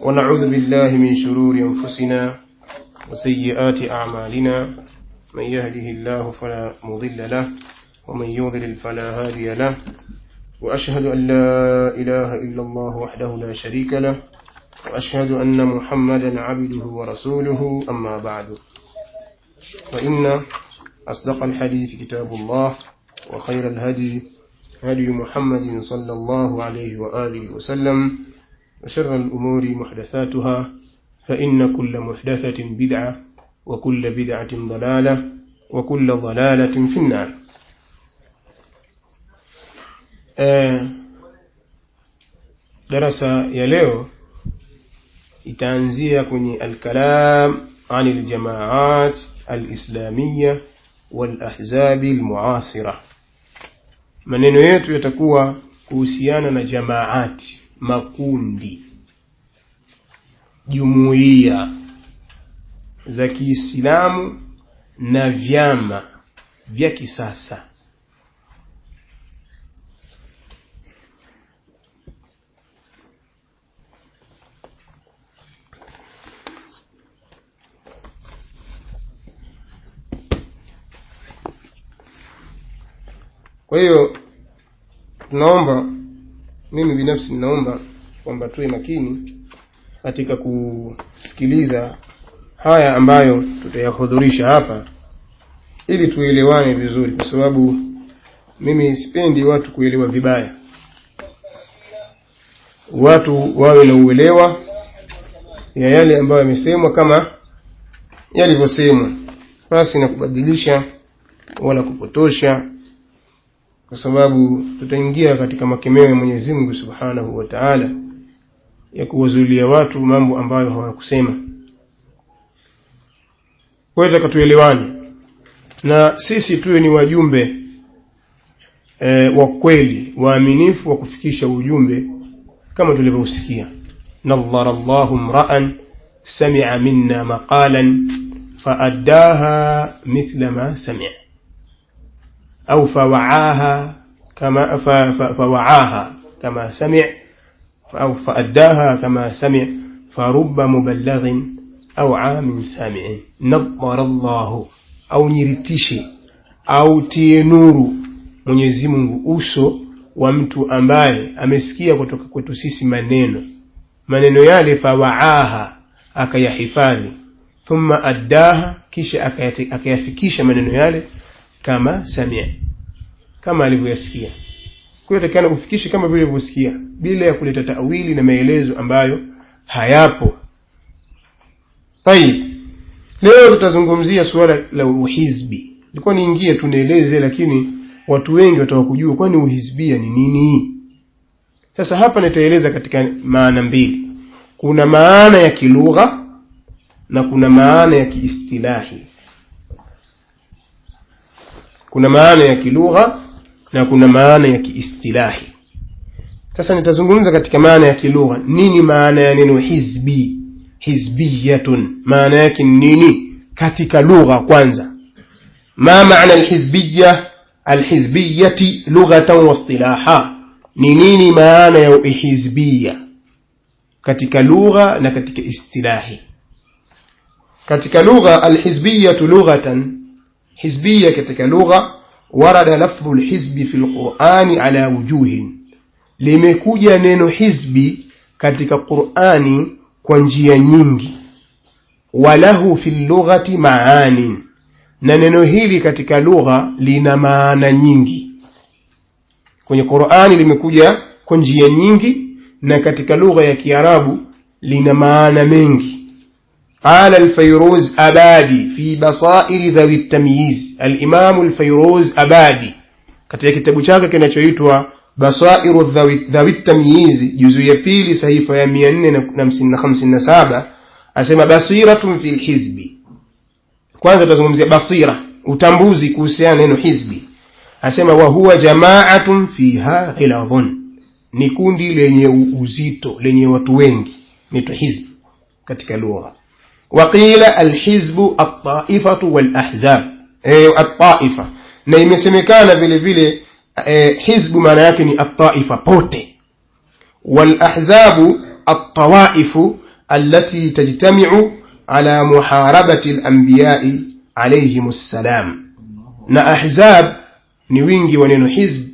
ونعوذ بالله من شرور أنفسنا وسيئات أعمالنا من يهده الله فلا مضل له ومن يضلل فلا هادي له وأشهد أن لا إله إلا الله وحده لا شريك له وأشهد أن محمدا عبده ورسوله أما بعد فإن أصدق الحديث كتاب الله وخير الهدي هدي محمد صلى الله عليه وآله وسلم وشر الأمور محدثاتها فإن كل محدثة بدعة وكل بدعة ضلالة وكل ضلالة في النار. درس يليو itaanzia kwenye al-kalam عن الجماعات الإسلامية والأحزاب المعاصرة. maneno yetu yatakuwa kuhusiana na jamaati, makundi, jumuiya za Kiislamu na vyama vya kisasa. Kwa hiyo tunaomba, mimi binafsi ninaomba kwamba tuwe makini katika kusikiliza haya ambayo tutayahudhurisha hapa ili tuelewane vizuri, kwa sababu mimi sipendi watu kuelewa vibaya. Watu wawe na uelewa ya yale ambayo yamesemwa kama yalivyosemwa, basi na kubadilisha wala kupotosha, kwa sababu tutaingia katika makemeo ya Mwenyezi Mungu Subhanahu wa Ta'ala ya kuwazuilia watu mambo ambayo hawakusema. Kwa hiyo tukatuelewane na sisi tuwe ni wajumbe wa kweli, waaminifu wa kufikisha ujumbe kama tulivyosikia. Nadhara Allahu mra'an sami'a minna maqalan fa'addaha mithla ma sami'a أو فوعاها كما سمع أو فأداها كما سمع فرب مبلغ أو عام سامع. نظر الله أو نيرتشي أو تينور Mwenyezi Mungu uso wa mtu ambaye amesikia kutoka kwetu sisi maneno yale, fawaaha akayahifadhi, thumma addaha kisha akayafikisha maneno yale kama samia, kama alivyoyasikia. Kwa hiyo takana ufikishe kama vile ulivyosikia bila ya kuleta taawili na maelezo ambayo hayapo. Tayeb, leo tutazungumzia suala la uhizbi. Nilikuwa niingie tunaeleze, lakini watu wengi watakujua kwani uhizbia ni nini. Sasa hapa nitaeleza katika maana mbili. Kuna maana ya kilugha na kuna maana ya kiistilahi. Kuna maana ya kilugha na kuna maana ya kiistilahi. Sasa nitazungumza katika maana ya kilugha. Nini maana ya neno hizbi? Hizbiyatun, maana yake nini katika lugha? Kwanza, ma maana alhizbiyya, alhizbiyati lughatan wa istilaha. Ni nini maana ya hizbiyya katika lugha na katika istilahi? Katika lugha, alhizbiyatu lughatan, hizbiyya katika lugha, warada lafdhu alhizbi fi alqur'ani ala wujuhin. Limekuja neno hizbi katika Qur'ani kwa njia nyingi. Walahu fi lughati maani, na neno hili katika lugha lina maana nyingi. Kwenye Qur'ani limekuja kwa njia nyingi, na katika lugha ya Kiarabu lina maana mengi. قال الفيروز أبادي في بصائر ذوي التمييز. الإمام الفيروز أبادي katika kitabu chake kinachoitwa Basairu Dhawi Tamyiz, juzu ya pili sahifa ya 457, asema basiratun fil hizbi. Kwanza tutazungumzia basira, utambuzi kuhusiana neno hizbi. Asema wa huwa jama'atun fiha ghilazun, ni kundi lenye uzito, lenye watu wengi, ni hizbi katika lugha. وقيل الحزب الطائفة والأحزاب. الطائفة na imesemekana vile vile hizbu maana yake ni at-taifa pote, wal ahzabu at-tawaifu التي تجتمع على محاربة الأنبياء عليهم السلام. na ahzab ni wingi wa neno hizb,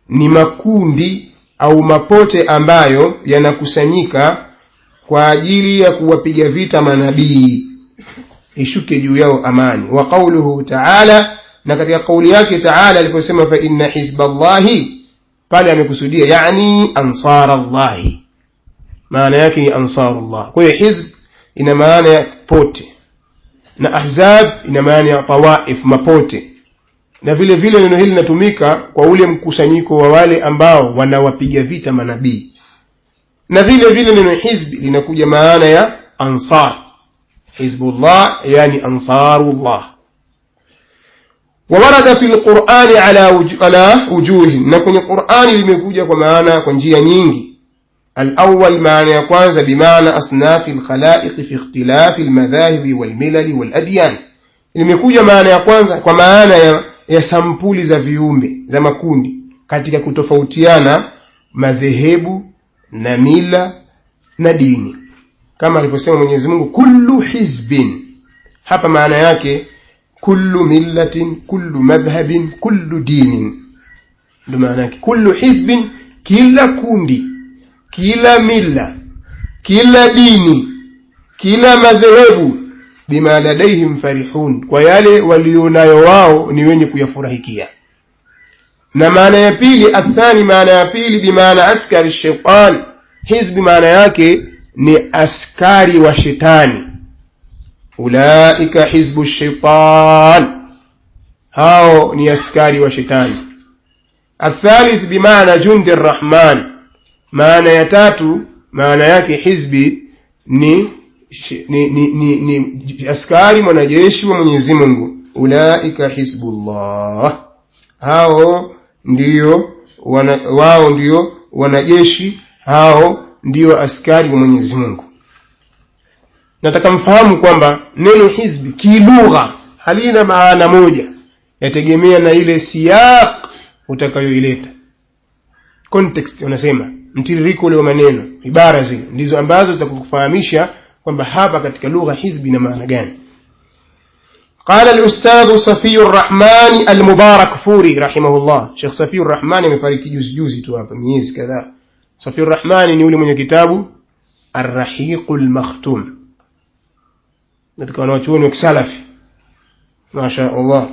ni makundi au mapote ambayo yanakusanyika kwa ajili ya kuwapiga vita manabii ishuke juu yao amani. Wa qawluhu ta'ala, na katika kauli yake ta'ala aliposema fa inna hizballahi, pale amekusudia yani ansarallahi, maana yake ni ansarullah. Kwa hiyo hizb ina maana ya pote na ahzab ina maana ya tawaif, mapote. Na vile vile neno hili linatumika kwa ule mkusanyiko wa wale ambao wanawapiga vita manabii. Na vile vile neno hizb linakuja maana ya ansar, hizbullah yani ansarullah. وورد في القرآن على وجوه, na kwenye Qur'ani limekuja kwa maana kwa njia nyingi. الأول معنى يكوانز بمعنى أصناف الخلائق في اختلاف المذاهب والملل والأديان. limekuja maana ya kwanza kwa maana ya sampuli za viumbe za makundi katika kutofautiana madhehebu na mila na dini, kama alivyosema Mwenyezi Mungu kullu hizbin. Hapa maana yake kullu millatin, kullu madhhabin, kullu dinin. Ndio maana yake kullu hizbin, kila kundi, kila mila, kila dini, kila madhehebu, bima ladaihim farihun, kwa yale walionayo wao ni wenye kuyafurahikia. Na maana ya pili, athani, maana ya pili bimaana askari shaitan. Hizbi maana yake ni askari wa shetani. Ulaika hizbu shaitan, hao ni askari wa shetani. Athalith bimaana jundi arrahman, maana ya tatu maana yake hizbi ni askari mwanajeshi wa Mwenyezi Mungu. Ulaika hizbullah, hao ndio wao ndio wanajeshi, hao ndio askari wa Mwenyezi Mungu. Nataka mfahamu kwamba neno hizbi kilugha halina maana moja, yategemea na ile siyaq utakayoileta. Context unasema, mtiririko ule wa maneno, ibara zile ndizo ambazo zitakufahamisha kwamba hapa katika lugha hizbi ina maana gani. قال الأستاذ صفي الرحمن المبارك فوري رحمه الله. شيخ صفي الرحمن amefariki juzi tu hapa miezi kadhaa. صفي الرحمن ni yule mwenye kitabu Ar-Rahiqul Makhtum, katika wanachuoni wa kisalafi, masha Allah.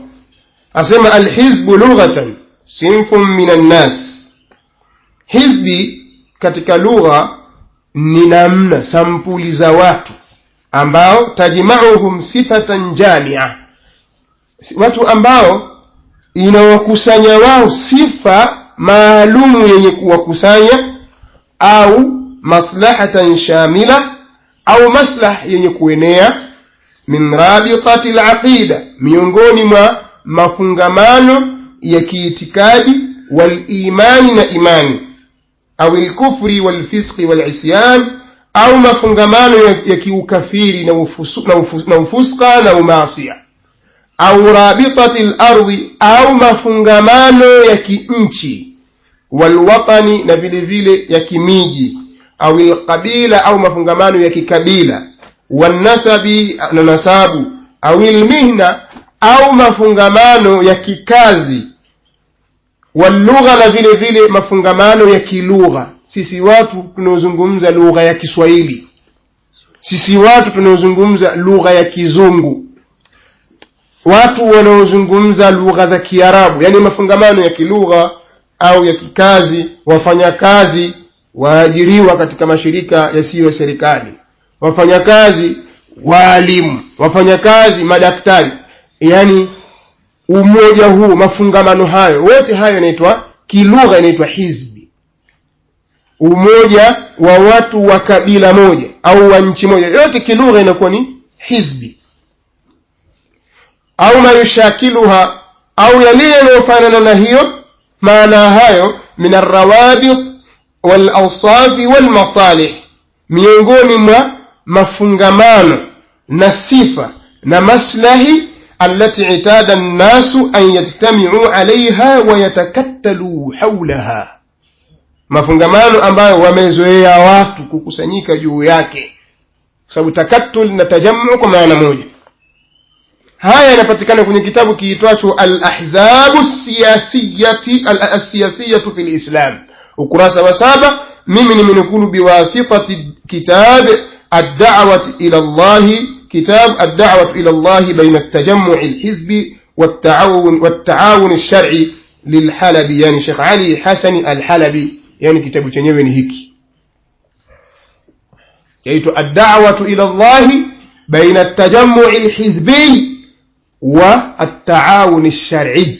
Asema al-hizbu lughatan sinfun minan nas. Hizbi katika lugha ni namna, sampuli za watu ambao tajma'uhum sifatan jami'a, watu ambao inawakusanya wao sifa maalumu yenye kuwakusanya, au maslahatan shamila, au maslah yenye kuenea, min rabitati al-aqida, miongoni mwa mafungamano ya kiitikadi, wal imani na imani, au al-kufri wal fisqi wal isyan, au mafungamano ya kiukafiri na ufuska na umaasiya, au rabitati al-ardhi, au mafungamano ya kinchi, wal watani, na vile vile ya kimiji, au al-qabila, au mafungamano ya kikabila, wan nasabi na nasabu, au al-mihna, au mafungamano ya kikazi, wal lugha, na vile vile mafungamano ya kilugha. Sisi watu tunaozungumza lugha ya Kiswahili, sisi watu tunaozungumza lugha ya Kizungu, watu wanaozungumza lugha za Kiarabu, yani mafungamano ya kilugha au ya kikazi, wafanyakazi waajiriwa katika mashirika yasiyo serikali, wafanyakazi walimu, wafanyakazi madaktari, yani umoja huu, mafungamano hayo, wote hayo yanaitwa kilugha, inaitwa hizbi. Umoja wa watu wa kabila moja au wa nchi moja, yote kilugha inakuwa ni hizbi. Au ma yushakiluha, au yale yanayofanana na hiyo maana hayo, min arrawabit wal awsaf wal masalih, miongoni mwa mafungamano na sifa na maslahi, allati itada an-nasu an yajtami'u 'alayha wa yatakattalu hawlaha, mafungamano ambayo wamezoea watu kukusanyika juu yake sababu takattul na tajammu kwa maana moja. Haya yanapatikana kwenye kitabu kiitwacho Al-Ahzabu As-Siyasiyatu fil Islam, ukurasa wa 7. Mimi nimenukulu biwasitati kitab ad-da'wati ila Allah, kitab ad-da'wati ila Allah baina at-tajammu' al-hizbi wat-ta'awun ash-shar'i lil-Halabi, yani Sheikh Ali Hassan al-Halabi. Yani kitabu chenyewe ni hiki, yaitwa ad-da'watu ila Allah baina at-tajammu' al-hizbi والتعاون الشرعي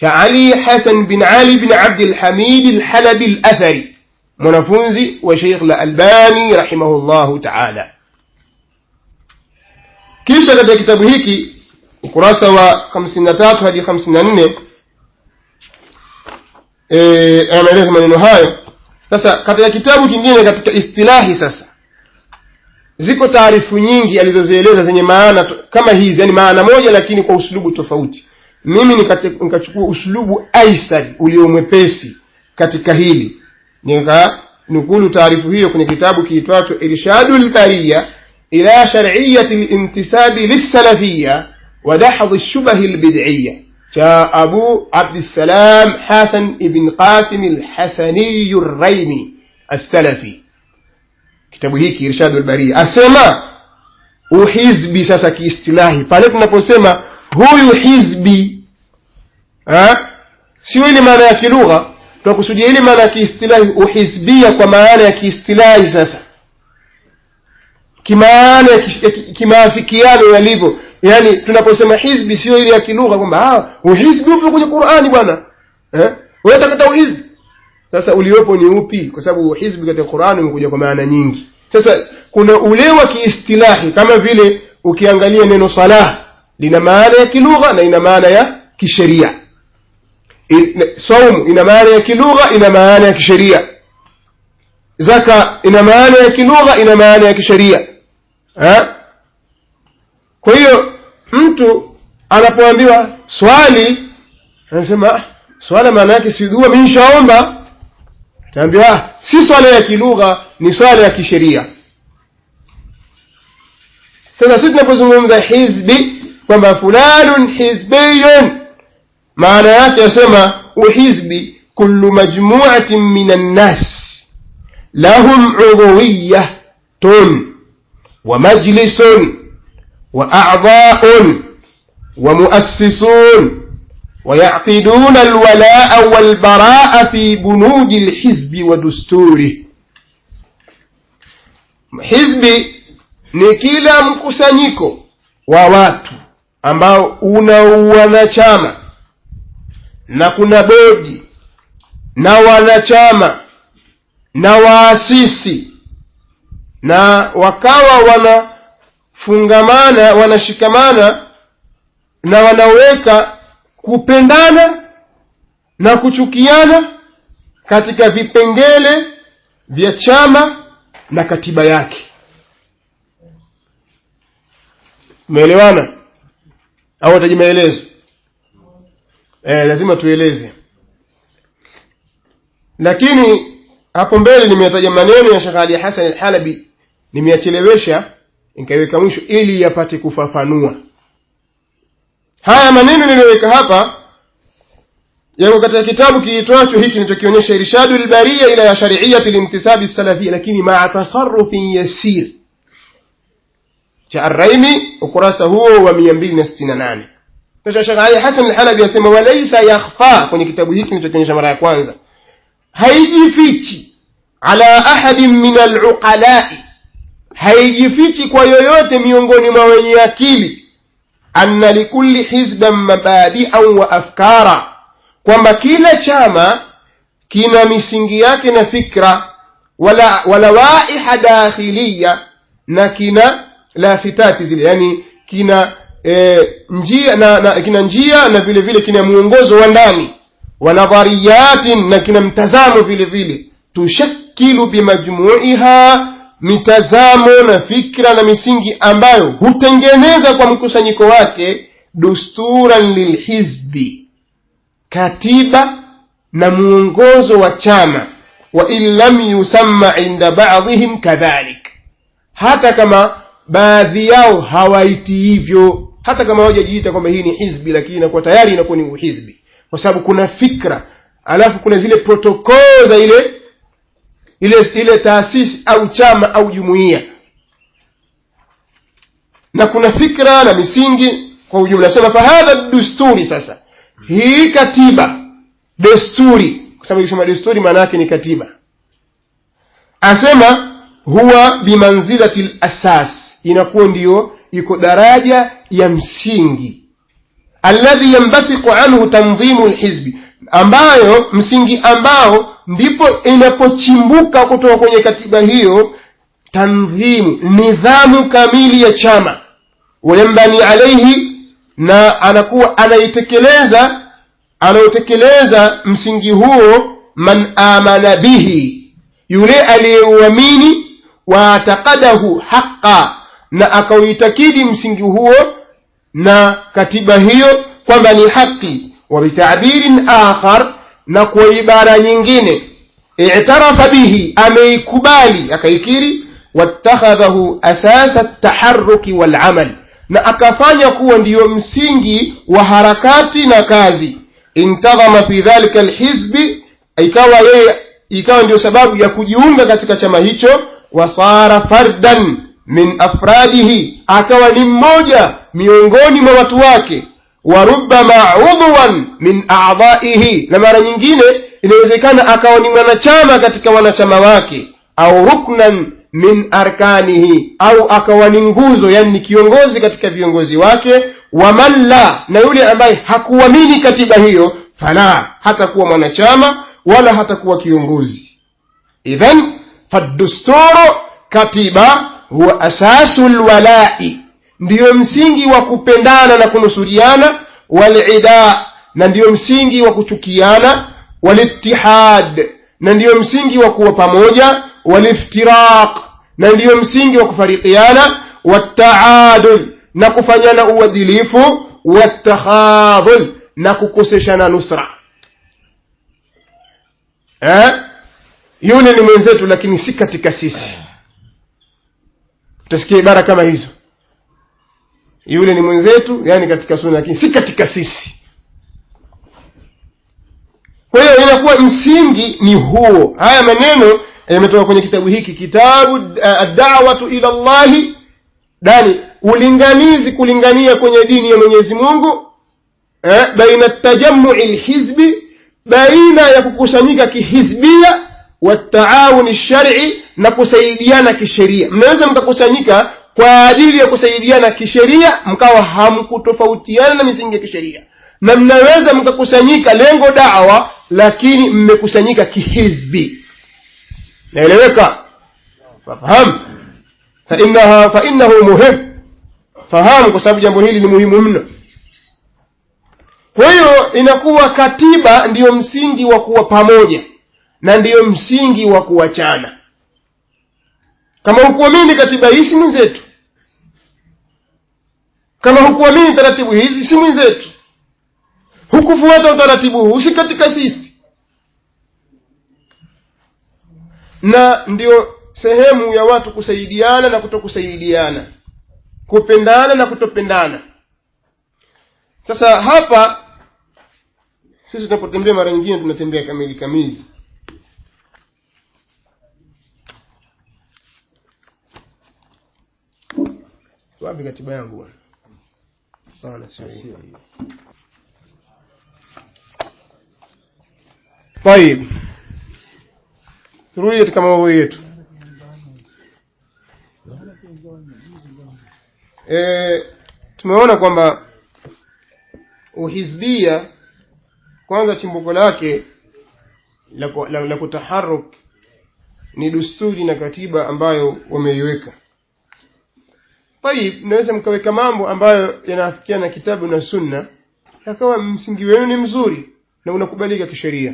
علي حسن بن علي بن عبد الحميد الحلبي الأثري، mwanafunzi wa Sheikh Al-Albani rahimahullahu ta'ala. Kisha katika kitabu hiki ukurasa wa 53 hadi 54 anaeleza maneno hayo. Sasa katika kitabu kingine katika istilahi, sasa ziko taarifu nyingi alizozieleza zenye maana kama hizi, yani maana moja lakini kwa uslubu tofauti. Mimi nikachukua uslubu aisar uliomwepesi katika hili, nikanukulu taarifu hiyo kwenye kitabu kiitwacho Irshadul Bariya ila Shar'iyyati al-Intisabi lis-Salafiyya wa Dahdh ash-Shubah al-Bid'iyya cha Abu Abdissalam Hasan ibn Qasim al-Hasani ar-Raymi as-Salafi. Kitabu hiki Irshadul Bariya asema uhizbi sasa kiistilahi, pale tunaposema huyu hizbi, sio ile maana ya kilugha, tunakusudia ile maana ya kiistilahi, uhizbia kwa maana ya kiistilahi. Sasa kimaana kimaafikiano yalivyo, yani tunaposema hizbi sio ile ya kilugha kwamba uhizbi upo kwenye Qur'ani bwana, wewe unataka uhizbi. Sasa uliopo ni upi? Kwa sababu hizbi katika Qur'ani umekuja kwa maana nyingi. Sasa kuna ule wa kiistilahi, kama vile ukiangalia neno salah lina maana ya kilugha na ina maana ya kisheria. Saum ina maana ya kilugha, ina maana ya kisheria. Zaka ina maana ya kilugha, ina maana ya kisheria. Kwa hiyo mtu anapoambiwa swali, anasema swala maana yake si dua, mimi nishaomba. Taambiwa si swala ya kilugha, ni swala ya kisheria. Sasa sisi tunapozungumza hizbi kwamba fulanun hizbiyun, maana yake yasema uhizbi kullu majmu'atin minan nas lahum 'udhuwiyyatun wa majlisun wa a'dha'un wa mu'assisun ويعقدون الولاء والبراء في بنود الحزب ودستوره. Hizbi ni kila mkusanyiko wa watu ambao una wanachama na kuna bodi na wanachama na waasisi, na wakawa wanafungamana, wanashikamana na wanaweka kupendana na kuchukiana katika vipengele vya chama na katiba yake. Umeelewana au utaji maelezo? Lazima tueleze. Lakini hapo mbele nimeyataja maneno ya Sheikh Ali Hassan al-Halabi, nimeyachelewesha nikaiweka mwisho ili yapate kufafanua. Haya maneno niliyoweka hapa yako katika kitabu kiitwacho hiki ninachokionyesha Irshadul Bariya ila Shar'iyyati al-Intisabi as-Salafiyya, lakini ma'a tasarrufin yasir cha Ar-Raymi, ukurasa huo wa 268. Kisha Sheikh Ali Hassan al-Halabi yasema walaysa yakhfa, kwenye kitabu hiki ninachokionyesha mara ya kwanza, haijifichi ala ahadin min al-uqala'i, haijifichi kwa yoyote miongoni mwa wenye akili, anna likulli hizban mabadi'an wa afkara, kwamba kila chama kina misingi yake na fikra, wala waiha dakhiliya, na kina lafitati zile, yani kina njia kina njia na vile vile kina muongozo wa ndani, wa nadhariyatin, na kina mtazamo vile vile, tushakkilu bimajmu'iha, mitazamo na fikra na misingi ambayo hutengeneza kwa mkusanyiko wake dusturan lilhizbi, katiba na muongozo wa chama, wa in lam yusamma inda ba'dihim kadhalik, hata kama baadhi yao hawaiti hivyo, hata kama hawajajiita kwamba hii ni hizbi, lakini inakuwa tayari inakuwa ni uhizbi, kwa sababu kuna fikra, alafu kuna zile protokoli za ile taasisi au chama au jumuiya, na kuna fikra na misingi kwa ujumla. Sema fa hadha desturi, sasa hii katiba desturi, kwa sababu ikisema desturi maana yake ni katiba. Asema huwa bimanzilati al-asas, inakuwa ndiyo iko daraja ya msingi, alladhi yanbathiqu anhu tanzimu al-hizbi, ambayo msingi ambao ndipo inapochimbuka kutoka kwenye katiba hiyo tanzimu, nidhamu kamili ya chama. Wayambani alayhi, na anakuwa anaotekeleza msingi huo man amana bihi, yule aliyeuamini, wa taqadahu haqqa, na akauitakidi msingi huo na katiba hiyo kwamba ni haki. Wa bita'birin akhar, na kwa ibara nyingine i'tarafa bihi, ameikubali akaikiri. Wattakhadhahu asasa at-taharruki wal amal, na akafanya kuwa ndiyo msingi wa harakati na kazi. Intadhama fi dhalika alhizbi, ikawa ndio sababu ya kujiunga katika chama hicho. Wasara fardan min afradihi, akawa ni mmoja miongoni mwa watu wake. Wa rubbama udwan min a'dha'ihi, na mara nyingine inawezekana akawa ni mwanachama katika wanachama wake. Au ruknan min arkanihi, au akawa ni nguzo, yani ni kiongozi katika viongozi wake. Wa man la, na yule ambaye hakuamini katiba hiyo, fala, hatakuwa mwanachama wala hatakuwa kiongozi. Idhan fadusturu, katiba, huwa asasul walai, ndiyo msingi wa kupendana na kunusuriana. Walida, na ndiyo msingi wa kuchukiana. Walittihad, na ndiyo msingi wa kuwa pamoja. Waliftiraq, na ndiyo msingi wa kufariqiana. Wattaadul, na kufanyana uadilifu. Wattakhadhul, na kukoseshana nusra. Yule ni mwenzetu lakini si katika sisi. Utasikia ibara kama hizo, yule ni mwenzetu yani katika sunna lakini si katika sisi. Kwa hiyo inakuwa msingi ni huo. Haya maneno yametoka kwenye kitabu hiki, kitabu ad-da'watu ila Allah, dani ulinganizi, kulingania kwenye dini ya Mwenyezi Mungu, baina tajammu'i al-hizbi, baina ya kukusanyika kihizbia, wa taawun ash-shar'i, na kusaidiana kisheria. Mnaweza mkakusanyika kwa ajili ya kusaidiana kisheria, mkawa hamkutofautiana na misingi ya kisheria, na mnaweza mkakusanyika lengo da'wa, lakini mmekusanyika kihizbi. Naeleweka? Fahamu, fa innahu muhim, fahamu, kwa sababu jambo hili ni muhimu mno. Kwa hiyo inakuwa katiba ndiyo msingi wa kuwa pamoja na ndiyo msingi wa kuachana. Kama hukuamini katiba hii si mwenzetu, kama hukuamini taratibu hizi si mwenzetu, hukufuata utaratibu huu si katika sisi. Na ndiyo sehemu ya watu kusaidiana na kutokusaidiana, kupendana na kutopendana. Sasa hapa sisi tunapotembea mara nyingine tunatembea kamili. Wapi katiba yangu bwana? Sawa, sio hiyo. طيب, turudi katika mambo yetu. Tumeona kwamba uhizbia kwanza chimbuko lake la kutaharuk ni desturi na katiba ambayo wameiweka. طيب, naweza mkaweka mambo ambayo yanafikiana na kitabu na sunna, yakawa msingi wenu ni mzuri na unakubalika kisheria.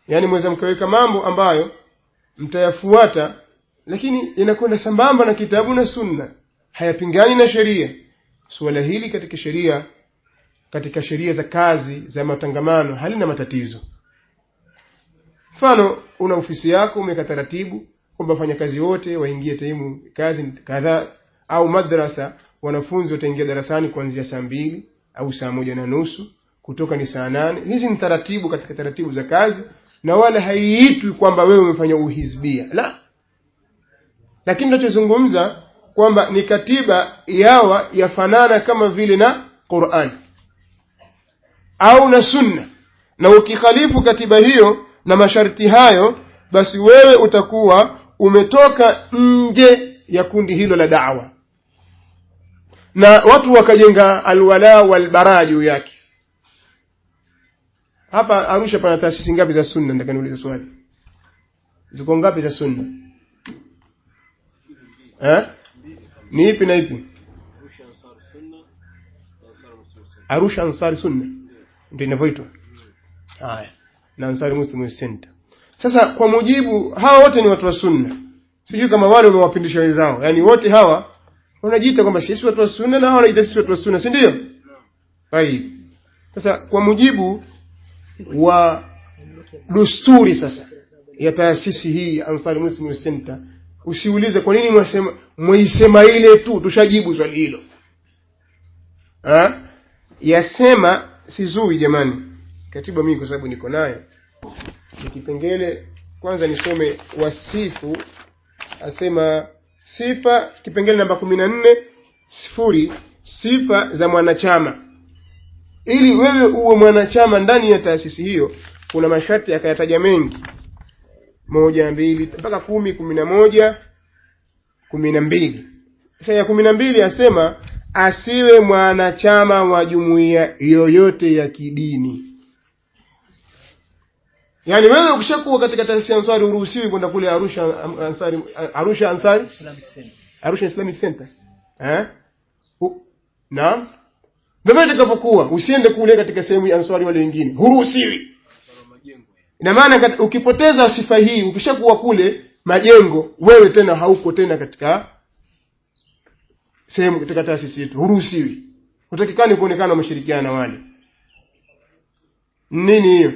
Yani mweza mkaweka mambo ambayo mtayafuata, lakini yanakwenda sambamba na kitabu na sunna, hayapingani na sheria. Suala hili katika sheria za kazi za matangamano halina matatizo. Mfano, una ofisi yako, umeweka taratibu kwamba wafanyakazi wote waingie taimu kazi kadhaa, au madrasa wanafunzi wataingia darasani kuanzia saa 2 au saa 1:30, kutoka ni saa 8. Hizi ni taratibu katika taratibu za kazi, na wala haiitwi kwamba wewe umefanya uhizbia, la. Lakini tunachozungumza kwamba ni katiba yawa yafanana kama vile na Qur'an au na Sunna, na ukikhalifu katiba hiyo na masharti hayo, basi wewe utakuwa umetoka nje ya kundi hilo la da'wa, na watu wakajenga alwala walbara juu yake. Hapa Arusha pana taasisi ngapi za Sunna? Nataka niulize swali, ziko ngapi za Sunna? Ni ipi na ipi? Arusha Ansar Sunna ndio inavyoitwa. Haya, na Ansar Muslim Center. Sasa kwa mujibu, hawa wote ni watu wa Sunna. Sijui kama wale wamewapindisha wenzao. Yaani wote hawa wanajiita kwamba sisi watu wa Sunna na hawa wanajiita sisi watu wa Sunna, si ndio? Hai. Sasa kwa mujibu wa desturi sasa ya taasisi hii Ansar Muslim Center, usiulize kwa nini mwisema ile tu, tushajibu swali hilo. Yasema sizui jamani. Katiba mimi kwa sababu niko nayo. Kipengele kwanza nisome wasifu, asema sifa, kipengele namba 14 sifa za mwanachama. Ili wewe uwe mwanachama ndani ya taasisi hiyo, kuna masharti yakayataja mengi. 1, 2 mpaka 10, 11, 12. Sasa ya 12 asema asiwe mwanachama wa jumuiya yoyote ya kidini. Yaani wewe ukishakuwa katika taasisi ya Ansari uruhusiwi kwenda kule Arusha Islamic Center. Naam. Ndio utakapokuwa usiende kule katika sehemu ya Ansari wale wengine. Huruhusiwi. Ina maana ukipoteza sifa hii, ukishakuwa kule majengo, wewe tena hauko tena katika sehemu katika taasisi yetu. Huruhusiwi. Utakikani kuonekana umeshirikiana na wale. Nini hiyo?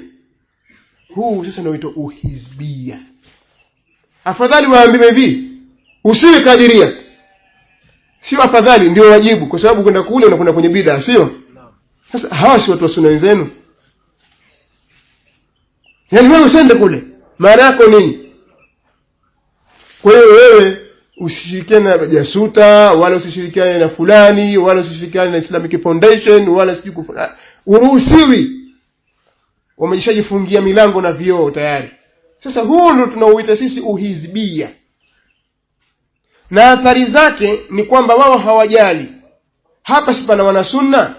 Huu sasa ndio uhizbia. Afadhali waambiwe hivi, usiwe kadiria. Sio afadhali, ndio wajibu, kwa sababu kwenda kule unakwenda kwenye bid'a, sio? Sasa hawa si watu wa Sunna wenzenu. Yaani wewe usende kule, maana yako nini? Kwa hiyo wewe usishirikiane na Jasuta, wala usishirikiane na fulani, wala usishirikiane na Islamic Foundation, wala sijui uruhusiwi. Wamejishajifungia milango na vioo tayari. Sasa huo ndio tunauita sisi uhizbia. Na athari zake ni kwamba wao hawajali. Hapa si pana wana Sunna,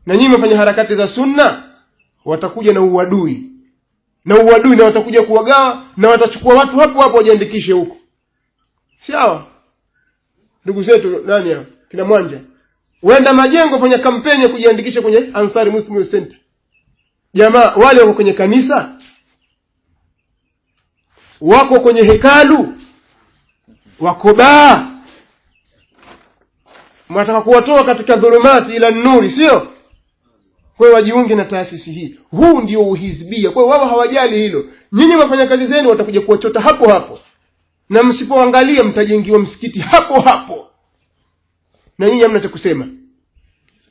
na nyinyi mfanya harakati za Sunna, watakuja na uadui. Na watakuja kuwagawa, na watachukua watu hapo hapo wajiandikishe huko. Sawa? Ndugu zetu nani hao? Kina Mwanja. Wenda majengo fanya kampeni ya kujiandikisha kwenye Ansari Muslim Center. Jamaa wale wako kwenye kanisa, wako kwenye hekalu, wako baa, mnataka kuwatoa katika dhulumati ila nuri, sio? Kwa hiyo wajiunge na taasisi hii. Huu ndio uhizbia. Kwa hiyo wao hawajali hilo. Nyinyi wafanya kazi zenu watakuja kuwachota hapo hapo, na msipoangalia mtajengiwa msikiti hapo hapo, na nyinyi hamna cha kusema.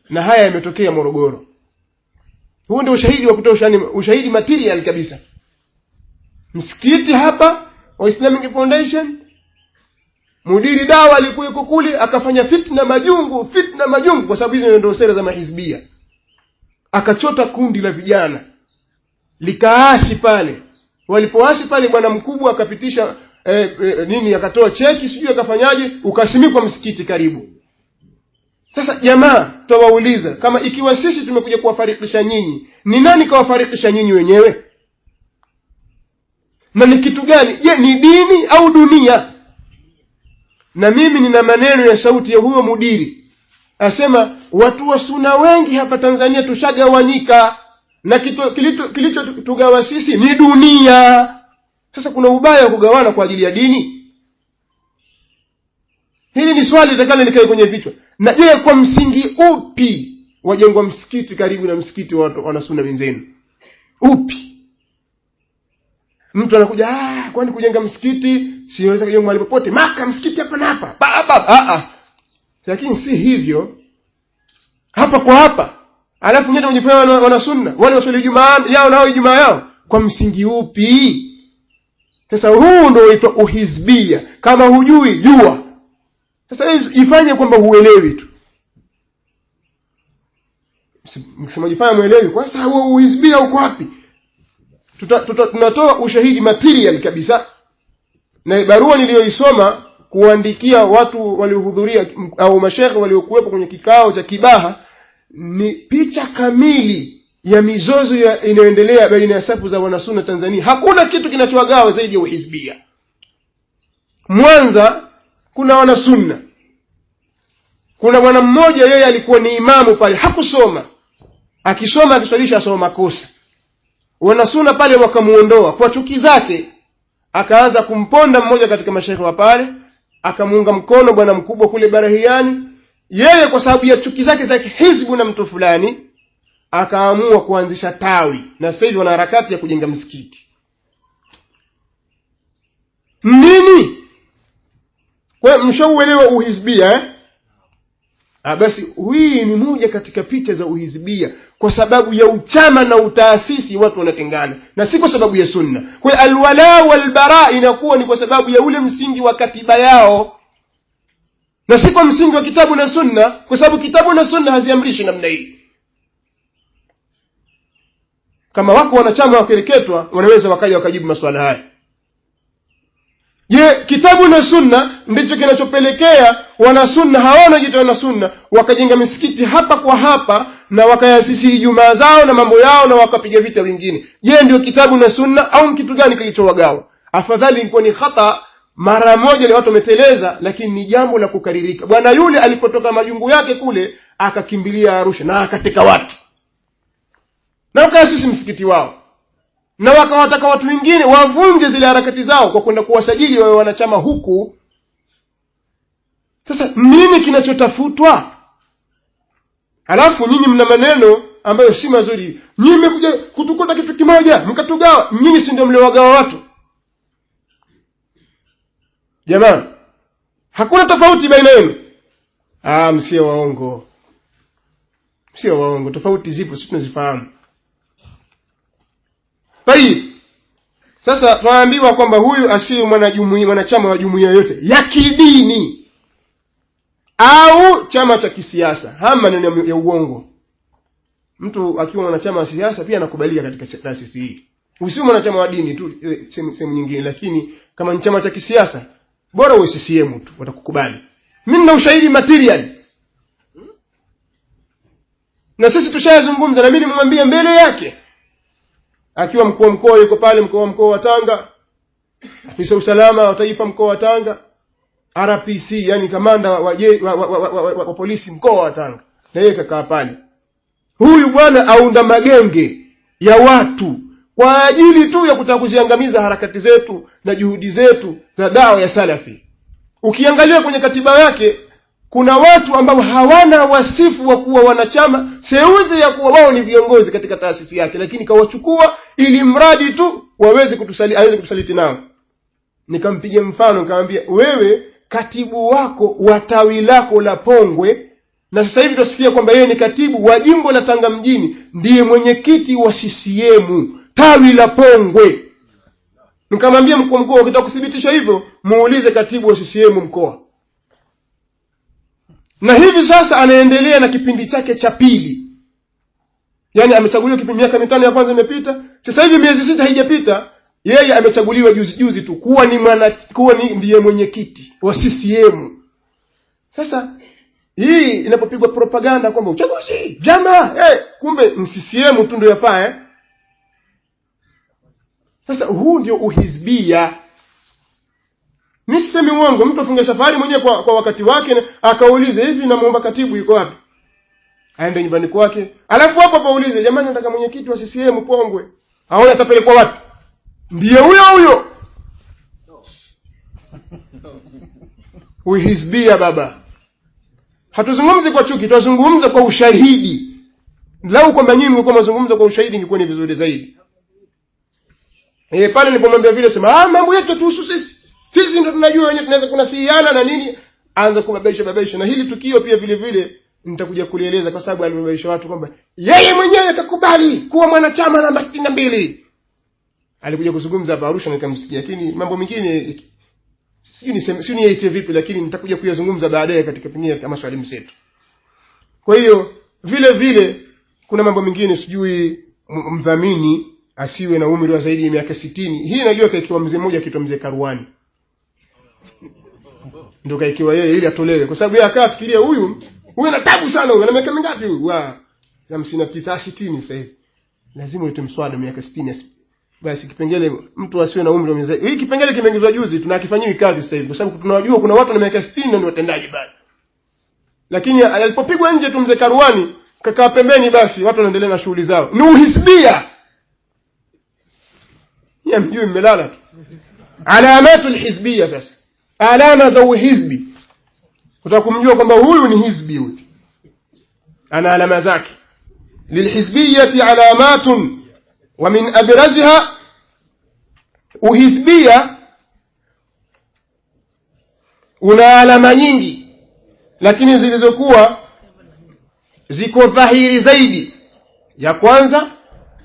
Na haya yametokea Morogoro. Huu ndio ushahidi wa kutosha, ni ushahidi material kabisa. Msikiti hapa wa Islamic Foundation, mudiri dawa alikuwa yuko kule akafanya fitna majungu kwa sababu hizo ndio sera za mahizbia. Akachota kundi la vijana likaasi pale. Walipoasi pale, bwana mkubwa akapitisha akatoa cheki, sijui akafanyaje, ukasimikwa msikiti karibu. Sasa jamaa, tutawauliza, kama ikiwa sisi tumekuja kuwafarikisha nyinyi, ni nani kawafarikisha nyinyi wenyewe? Na ni kitu gani? Je, ni dini au dunia? Na mimi nina maneno ya sauti ya huyo mudiri. Asema watu wa Sunna wengi hapa Tanzania tushagawanyika, na kilichotugawa sisi ni dunia. Sasa kuna ubaya kugawana kwa ajili ya dini? Hili ni swali litakalo nikae kwenye vichwa. Na je, kwa msingi upi wajengwa msikiti karibu na msikiti wa Sunna wenzenu? Upi? Mtu anakuja kwani kujenga msikiti siweza kujenga mahali popote, Maka msikiti hapa na hapa baba. Lakini si hivyo, hapa kwa hapa. Alafu nyote mjifanya wana sunna, wale waswali Ijumaa yao nao Ijumaa yao, kwa msingi upi? Sasa huu ndio huitwa uhizbia. Kama hujui jua. Sasa ifanye kwamba huelewi tu. Mkisema jifanya muelewi, kwa sasa huo uhizbia uko wapi? Tunatoa ushahidi material kabisa. Na barua niliyoisoma kuandikia watu waliohudhuria au mashaikh waliokuwepo kwenye kikao cha Kibaha ni picha kamili ya mizozo inayoendelea baina ya safu za wanasunna Tanzania. Hakuna kitu kinachowagawa zaidi ya uhizbia. Mwanza kuna wanasunna. Kuna bwana mmoja yeye alikuwa ni imamu pale, hakusoma. Akisoma akiswalisha asoma makosa. Wanasunna pale wakamuondoa kwa chuki zake. Akaanza kumponda mmoja katika mashaikh wa pale, akamuunga mkono bwana mkubwa kule Barahiani. Yeye kwa sababu ya chuki zake za hizbu na mtu fulani akaamua kuanzisha tawi, na sasa hivi wana harakati ya kujenga msikiti. Nini? Kwa mshauelewa uhizbia basi hii ni moja katika picha za uhizbia. Kwa sababu ya uchama na utaasisi watu wanatengana, na si kwa sababu ya sunna. Kwa alwala walbara inakuwa ni kwa sababu ya ule msingi wa katiba yao, na si kwa msingi wa kitabu na sunna, kwa sababu kitabu na sunna haziamrishi namna hii. Kama wako wanachama wakereketwa wanaweza wakaja wakajibu maswala haya. Je, kitabu na sunna ndicho kinachopelekea wanasunna hawana jitu wana sunna wakajenga misikiti hapa kwa hapa na wakayasisi Ijumaa zao na mambo yao na wakapiga vita wengine? Je, ndio kitabu na sunna au kitu gani kilichowagawa? Afadhali ilikuwa ni khata mara moja ni watu wameteleza, lakini ni jambo la kukaririka. Bwana yule alipotoka majungu yake kule akakimbilia Arusha na akateka watu, na wakasisi msikiti wao, na wakawataka watu wengine wavunje zile harakati zao kwa kwenda kuwasajili wawe wanachama huku. Sasa nini kinachotafutwa? Alafu nyinyi mna maneno ambayo si mazuri. Nyinyi mmekuja kutukuta kitu kimoja mkatugawa. Nyinyi si ndio mliowagawa watu? Jamani, hakuna tofauti baina yenu. Msio waongo. Sio waongo, tofauti zipo, sisi tunazifahamu. Basi sasa tunaambiwa kwamba huyu asiye mwanachama wa jumuiya yote ya kidini au chama cha kisiasa. Hama neno ya uongo. Mtu akiwa mwanachama wa siasa pia anakubalika katika taasisi hii. Usiwe mwanachama wa dini tu sehemu nyingine, lakini kama ni chama cha kisiasa bora uwe CCM tu watakukubali. Mimi nina ushahidi material. Na sisi tushazungumza, na mimi nimemwambia mbele yake. Akiwa mkuu wa mkoa yuko pale, mkuu wa mkoa wa Tanga, afisa usalama wa taifa mkoa wa Tanga, RPC yani kamanda wa polisi mkoa wa Tanga, na yeye kakaa pale. Huyu bwana aunda magenge ya watu kwa ajili tu ya kutaka kuziangamiza harakati zetu na juhudi zetu za dawa ya salafi. Ukiangalia kwenye katiba yake kuna watu ambao hawana wasifu wa kuwa wanachama, seuzi ya kuwa wao ni viongozi katika taasisi yake, lakini kawachukua ili mradi tu aweze kutusaliti nao. Nikampigia mfano nikamwambia, wewe katibu wako wa tawi lako la Pongwe, na sasa hivi tunasikia kwamba yeye ni katibu wa jimbo la Tanga mjini, ndiye mwenyekiti wa CCM tawi la Pongwe. Nikamwambia mkuu mkoa, ukitaka kudhibitisha hivyo muulize katibu wa CCM mkoa. Na hivi sasa anaendelea na kipindi chake cha pili. Yaani amechaguliwa kipindi miaka 5 ya kwanza imepita, sasa hivi miezi 6 haijapita, yeye amechaguliwa juzi tu kuwa ni ndiye mwenyekiti wa CCM. Sasa hii inapopigwa propaganda kwamba uchaguzi jamaa, kumbe ni CCM tu ndio yafaa. Sasa huu ndio uhizbia. Niseme uongo, mtu afunge safari mwenyewe kwa wakati wake akaulize, hivi namuomba katibu yuko wapi? Aende nyumbani kwake. Alafu hapo paulize, jamani nataka mwenyekiti wa CCM Pongwe. Aone atapelekwa wapi? Ndiye huyo. Uhizbia baba. Hatuzungumzi kwa chuki, tunazungumza kwa ushahidi. Lau kwamba nyinyi mko mazungumzo kwa ushahidi ingekuwa ni vizuri zaidi. Pale nilipomwambia vile sema mambo yetu tuhusu sisi. Sisi ndio tunajua wenyewe tunaweza kunasihiana na nini. Anza kubabaisha na hili tukio pia vile vile nitakuja kulieleza kwa sababu alibabaisha watu kwamba yeye mwenyewe atakubali kuwa mwanachama namba 62. Alikuja kuzungumza hapa Arusha nikamsikia, lakini mambo mengine sijui niaite vipi, lakini nitakuja kuyazungumza baadaye katika pengine kama swali mseto. Kwa hiyo vile vile kuna mambo mengine sijui mdhamini asiwe na umri wa zaidi ya miaka 60. Hii najua kaikiwa mzee mmoja kitwa mzee Karuani. Ndio kaikiwa yeye ili atolewe kwa sababu yeye akafikiria huyu ana tabu sana, ana miaka mingapi huyu? 59 60 sasa hivi. Lazima uite mswada miaka 60. Basi kipengele mtu asiwe na umri wa miaka. Hii kipengele kimeingizwa juzi, tunakifanyiwa kazi sasa hivi kwa sababu tunajua kuna watu na miaka 60 na ni watendaji bado. Lakini alipopigwa nje tu mzee Karuani kakaa pembeni, basi watu wanaendelea na shughuli zao. Ni uhisbia. Mjui mmelala tu. Alamatul hizbiyya sasa. Alama za uhizbi. Utakumjua kwamba huyu ni hizbi huyu. Ana alama zake. Lilhizbiyyati alamatun wa min abrazha uhizbiyya una alama nyingi, lakini zilizokuwa ziko dhahiri zaidi. Ya kwanza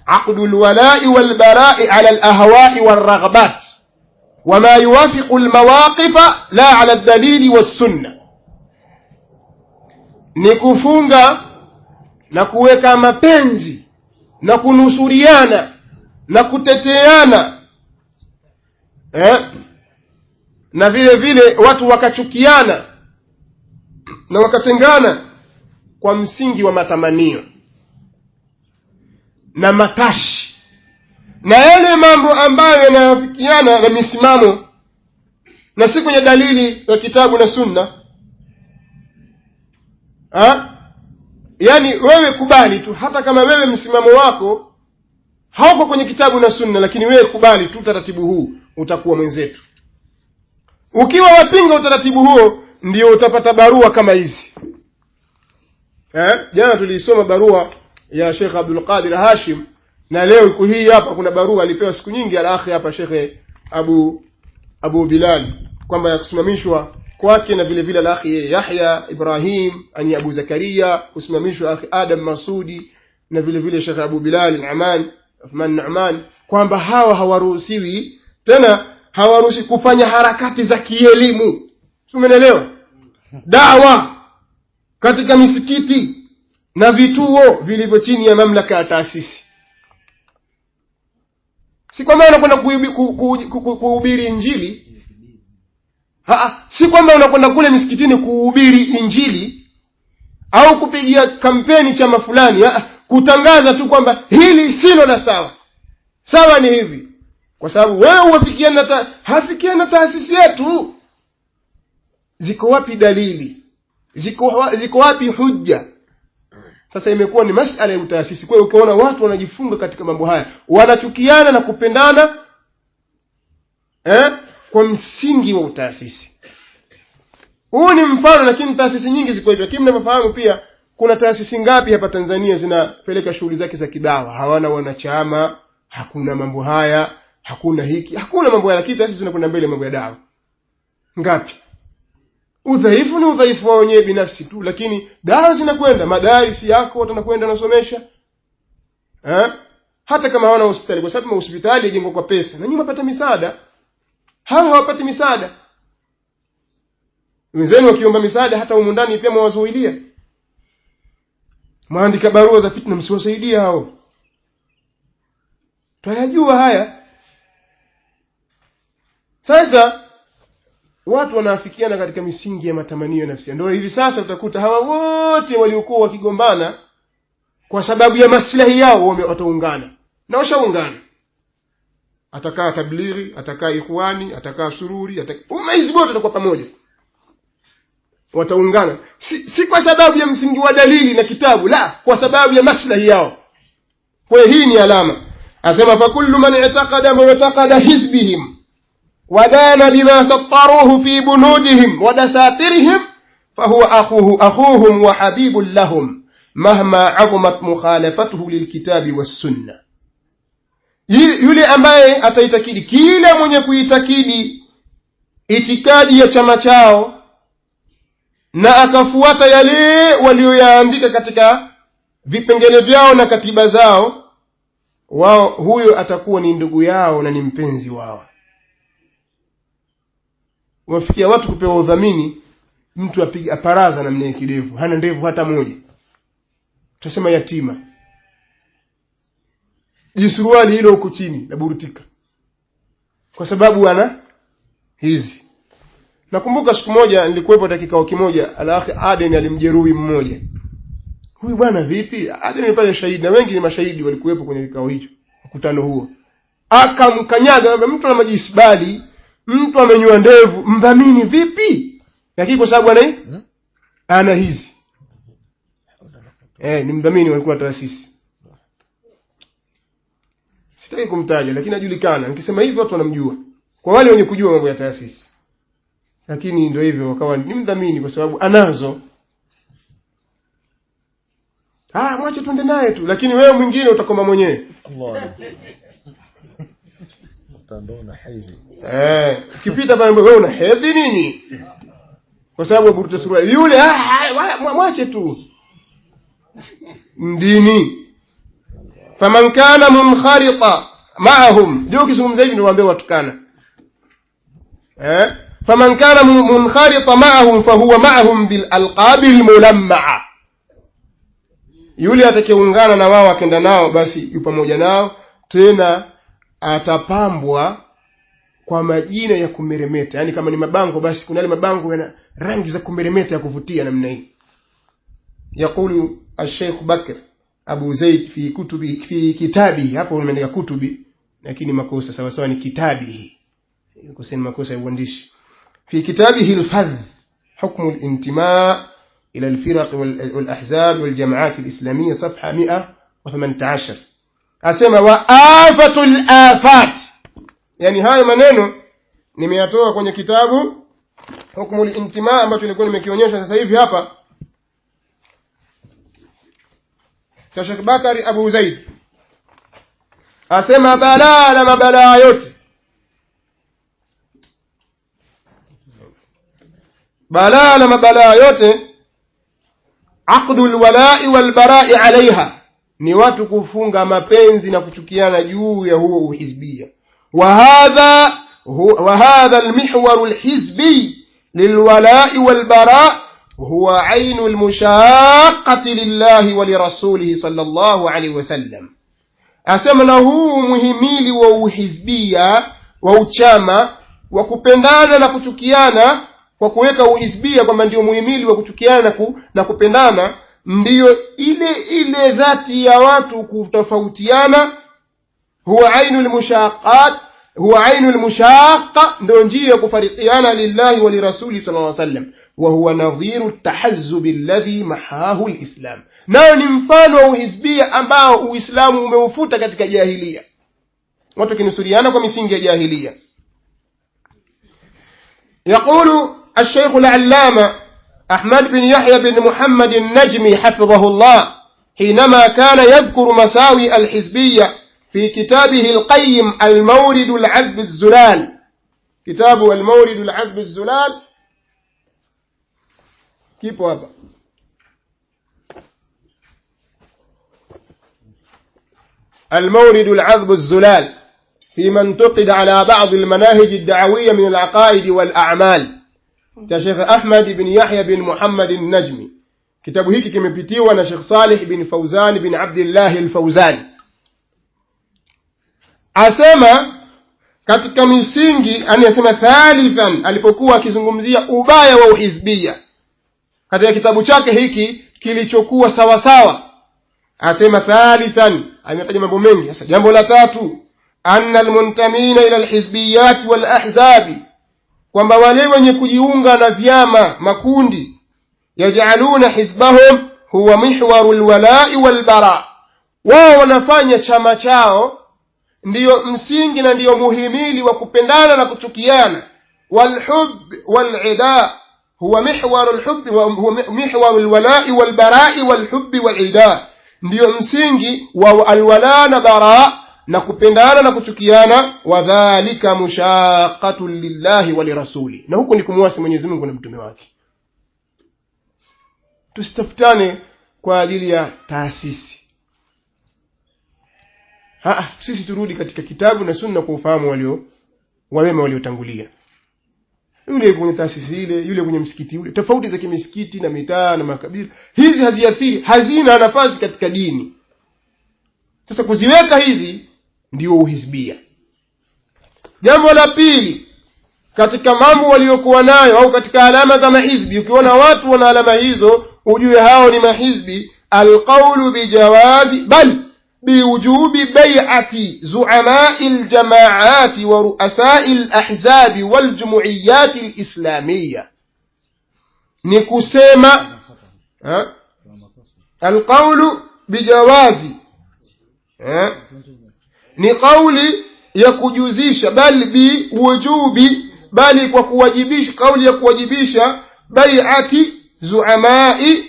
عقد الولاء والبراء على الأهواء والرغبات وما يوافق المواقف لا على الدليل والسنة. نكفunga na kuweka mapenzi na kunusuriana na kuteteana na vile vile watu wakachukiana na wakatengana kwa msingi wa matamanio na matashi na yale mambo ambayo yanafikiana na misimamo na si kwenye dalili ya kitabu na sunna. Yani wewe kubali tu, hata kama wewe msimamo wako hauko kwenye kitabu na sunna, lakini wewe kubali tu taratibu huu, utakuwa mwenzetu. Ukiwa wapinga utaratibu huo, ndio utapata barua kama hizi. Jana tulisoma barua ya Sheikh Abdul Qadir Hashim, na leo hii hapa kuna barua alipewa siku nyingi al-akhi hapa Sheikh Abu Bilal kwamba ya kusimamishwa kwake, na vile vile al-akhi Yahya Ibrahim ani Abu Zakaria kusimamishwa, akhi Adam Masudi na vile vile Sheikh Abu Bilal al-Aman Uthman Nu'man, kwamba hawa hawaruhusiwi tena, hawaruhusi kufanya harakati za kielimu. Umeelewa? Dawa katika misikiti na vituo vilivyo chini ya mamlaka ya taasisi. Si kwamba unakwenda kuhubiri injili. Si kwamba unakwenda kule misikitini kuhubiri injili au kupigia kampeni chama fulani, kutangaza tu kwamba hili silo la sawa. Sawa ni hivi. Kwa sababu wewe hafikiana na taasisi yetu. Ziko wapi dalili? Ziko wapi hujja? Sasa imekuwa ni masala ya utaasisi. Kwa hiyo ukiona watu wanajifunga katika mambo haya, wanachukiana na kupendana kwa msingi wa utaasisi. Huu ni mfano, lakini taasisi nyingi ziko hivyo. Lakini mnafahamu pia kuna taasisi ngapi hapa Tanzania zinapeleka shughuli zake za kidawa, hawana wanachama, hakuna mambo haya, hakuna hiki, hakuna mambo haya, lakini taasisi zinakwenda mbele mambo ya dawa. Ngapi? Udhaifu ni udhaifu wao wenyewe binafsi tu, lakini dawa zinakwenda, madarisi yako watakwenda nasomesha. Hata kama hawana hospitali, kwa sababu hospitali yajengwa kwa pesa, na nyinyi mnapata misaada. Hawa hawapati misaada. Wenzenu wakiomba misaada hata humu ndani pia mwazuilia. Maandika barua za fitna, msiwasaidia hao. Tunajua haya. Sasa watu wanaafikiana katika misingi ya matamanio nafsi. Ndio hivi sasa utakuta hawa wote waliokuwa wakigombana kwa sababu ya maslahi yao wataungana. Na washaungana. Atakaa tablighi, atakaa ikhwani, atakaa sururi, hizi wote watakuwa pamoja. Wataungana. Si kwa sababu ya msingi wa dalili na kitabu, la, kwa sababu ya maslahi yao. Kwa hii ni alama. Asema fa kullu man i'taqada mu'taqada hizbihim ودان بما سطروه في بنودهم ودساترهم فهو أخوهم وحبيب لهم مهما عظمت مخالفته للكتاب والسنة. yule ambaye ataitakidi, kila mwenye kuitakidi itikadi ya chama chao na akafuata yale walioyaandika katika vipengele vyao na katiba zao, wao huyo atakuwa ni ndugu yao na ni mpenzi wao. Wafikia watu kupewa udhamini, mtu apiga aparaza na mwenye kidevu, hana ndevu hata moja, tutasema yatima, jisuruali hilo huko chini la burutika, kwa sababu ana hizi. Nakumbuka siku moja nilikuwepo dakika kimoja, al-akhi Aden alimjeruhi mmoja. Huyu bwana vipi? Aden ni pale shahidi na wengi ni mashahidi walikuwepo kwenye kikao hicho, mkutano huo. Akamkanyaga mtu na majisbali, mtu amenyoa ndevu, mdhamini vipi? Lakini kwa sababu ana hizi. Ni mdhamini walikuwa taasisi. Sitaki kumtaja lakini ajulikana. Nikisema hivyo watu wanamjua. Kwa wale wenye kujua mambo ya taasisi. Lakini ndio hivyo wakawa ni mdhamini kwa sababu anazo. Mwache tuende naye tu, lakini wewe mwingine utakoma mwenyewe. Allah. Utandona hedhi. Ukipita pale wewe una hedhi nini? Kwa sababu buruta suruali yule mwache tu. Ndini. Faman kana munkharita ma'ahum, ndio kizungumza hivi ndio waambie watukana. Faman kana munkharita ma'ahum fahuwa ma'ahum bil alqab al mulamma'a, yule atakayeungana na wao akenda nao basi yupo pamoja nao, tena atapambwa kwa majina ya kumeremeta. Yani kama ni mabango basi kuna yale mabango yana rangi za kumeremeta ya kuvutia namna hii. Yakulu al-Sheikh Bakr Abu Zaid fi kitabi, hapo umeandika kutubi lakini makosa sawa sawa ni kitabi, kusema makosa ya uandishi. في كتابه الفذ حكم الانتماء إلى الفرق والأحزاب والجماعات الإسلامية صفحة 118 أسمى وآفة الآفات. يعني هاي maneno nimeyatoa kwenye kitabu حكم الانتماء ambacho nilikuwa nimekionyesha sasa hivi hapa cha Sheikh Bakari Abu Zaid. Asema balaa mabalaa yote, balaa na mabalaa yote, aqdul wala'i wal bara'i 'alayha, ni watu kufunga mapenzi na kuchukiana juu ya huo uhizbia. Wa hadha al-mihwar al-hizbi lilwala'i wal bara' huwa 'ainu al-mushaqqati lillahi wa lirasulihi sallallahu alayhi wasallam. Asema na huu muhimili wa uhizbia wa uchama wa kupendana na kuchukiana, kwa kuweka uhizbia kwamba ndio muhimili wa kuchukiana na kupendana, ndiyo ile dhati ya watu kutofautiana. Huwa ainul mushaqqat, huwa ainul mushaqqa, ndio njia kufarikiana lillahi wa lirasuli sallallahu alaihi wasallam. Wa huwa nadhiru tahazzub alladhi mahahu alislam, nao ni mfano wa uhizbia ambao uislamu umeufuta katika jahiliya, watu kinusuriana kwa misingi ya jahiliya. يقول الشيخ العلامة أحمد بن يحيى بن محمد النجمي حفظه الله حينما كان يذكر مساوي الحزبية في كتابه القيم المورد العذب الزلال، كتابه المورد العذب الزلال، كيف هذا؟ المورد العذب الزلال فيما انتقد على بعض المناهج الدعوية من العقائد والأعمال، cha Sheikh Ahmad bin Yahya bin Muhammad al-Najmi. Kitabu hiki kimepitiwa na Sheikh Salih bin Fawzan bin Abdullah al-Fawzan. Asema katika misingi, anasema thalithan, alipokuwa akizungumzia ubaya wa uhizbia katika kitabu chake hiki kilichokuwa sawa sawa, asema thalithan, ametaja mambo mengi. Sasa jambo la tatu, anna al-muntamina ila al-hizbiyat wal ahzabi, kwamba wale wenye kujiunga na vyama makundi, yaj'aluna hizbahum huwa mihwarul wala'i wal bara', wao wanafanya chama chao ndiyo msingi na ndiyo muhimili wa kupendana na kuchukiana. Wal hubb wal ida huwa mihwarul hubb wa mihwarul wala'i wal bara'i wal hubb wal ida, ndiyo msingi wa alwala na bara, na kupendana na kuchukiana, wadhalika mushaqqatun lillahi wa lirasuli, na huko ni kumwasi Mwenyezi Mungu na mtume wake. Tusitafutane kwa ajili ya taasisi. Sisi turudi katika kitabu na sunna kwa ufahamu wema waliotangulia. Yule kwenye taasisi ile, yule kwenye msikiti ule, tofauti za kimisikiti na mitaa na makabila, hizi haziathiri, hazina nafasi katika dini. Sasa kuziweka hizi ndio uhizbia. Jambo la pili katika mambo waliokuwa nayo au katika alama za mahizbi, ukiona watu wana alama hizo ujue hao ni mahizbi. Alqawlu bijawazi bal biwujubi bai'ati zu'ama'il jama'ati wa ru'asa'il ahzabi wal jumu'iyati al-islamiyya. Ni kusema alqawlu bijawazi ni kauli ya kujuzisha, bali bi wujubi, bali kwa kuwajibisha, kauli ya kuwajibisha bai'ati zu'ama'i,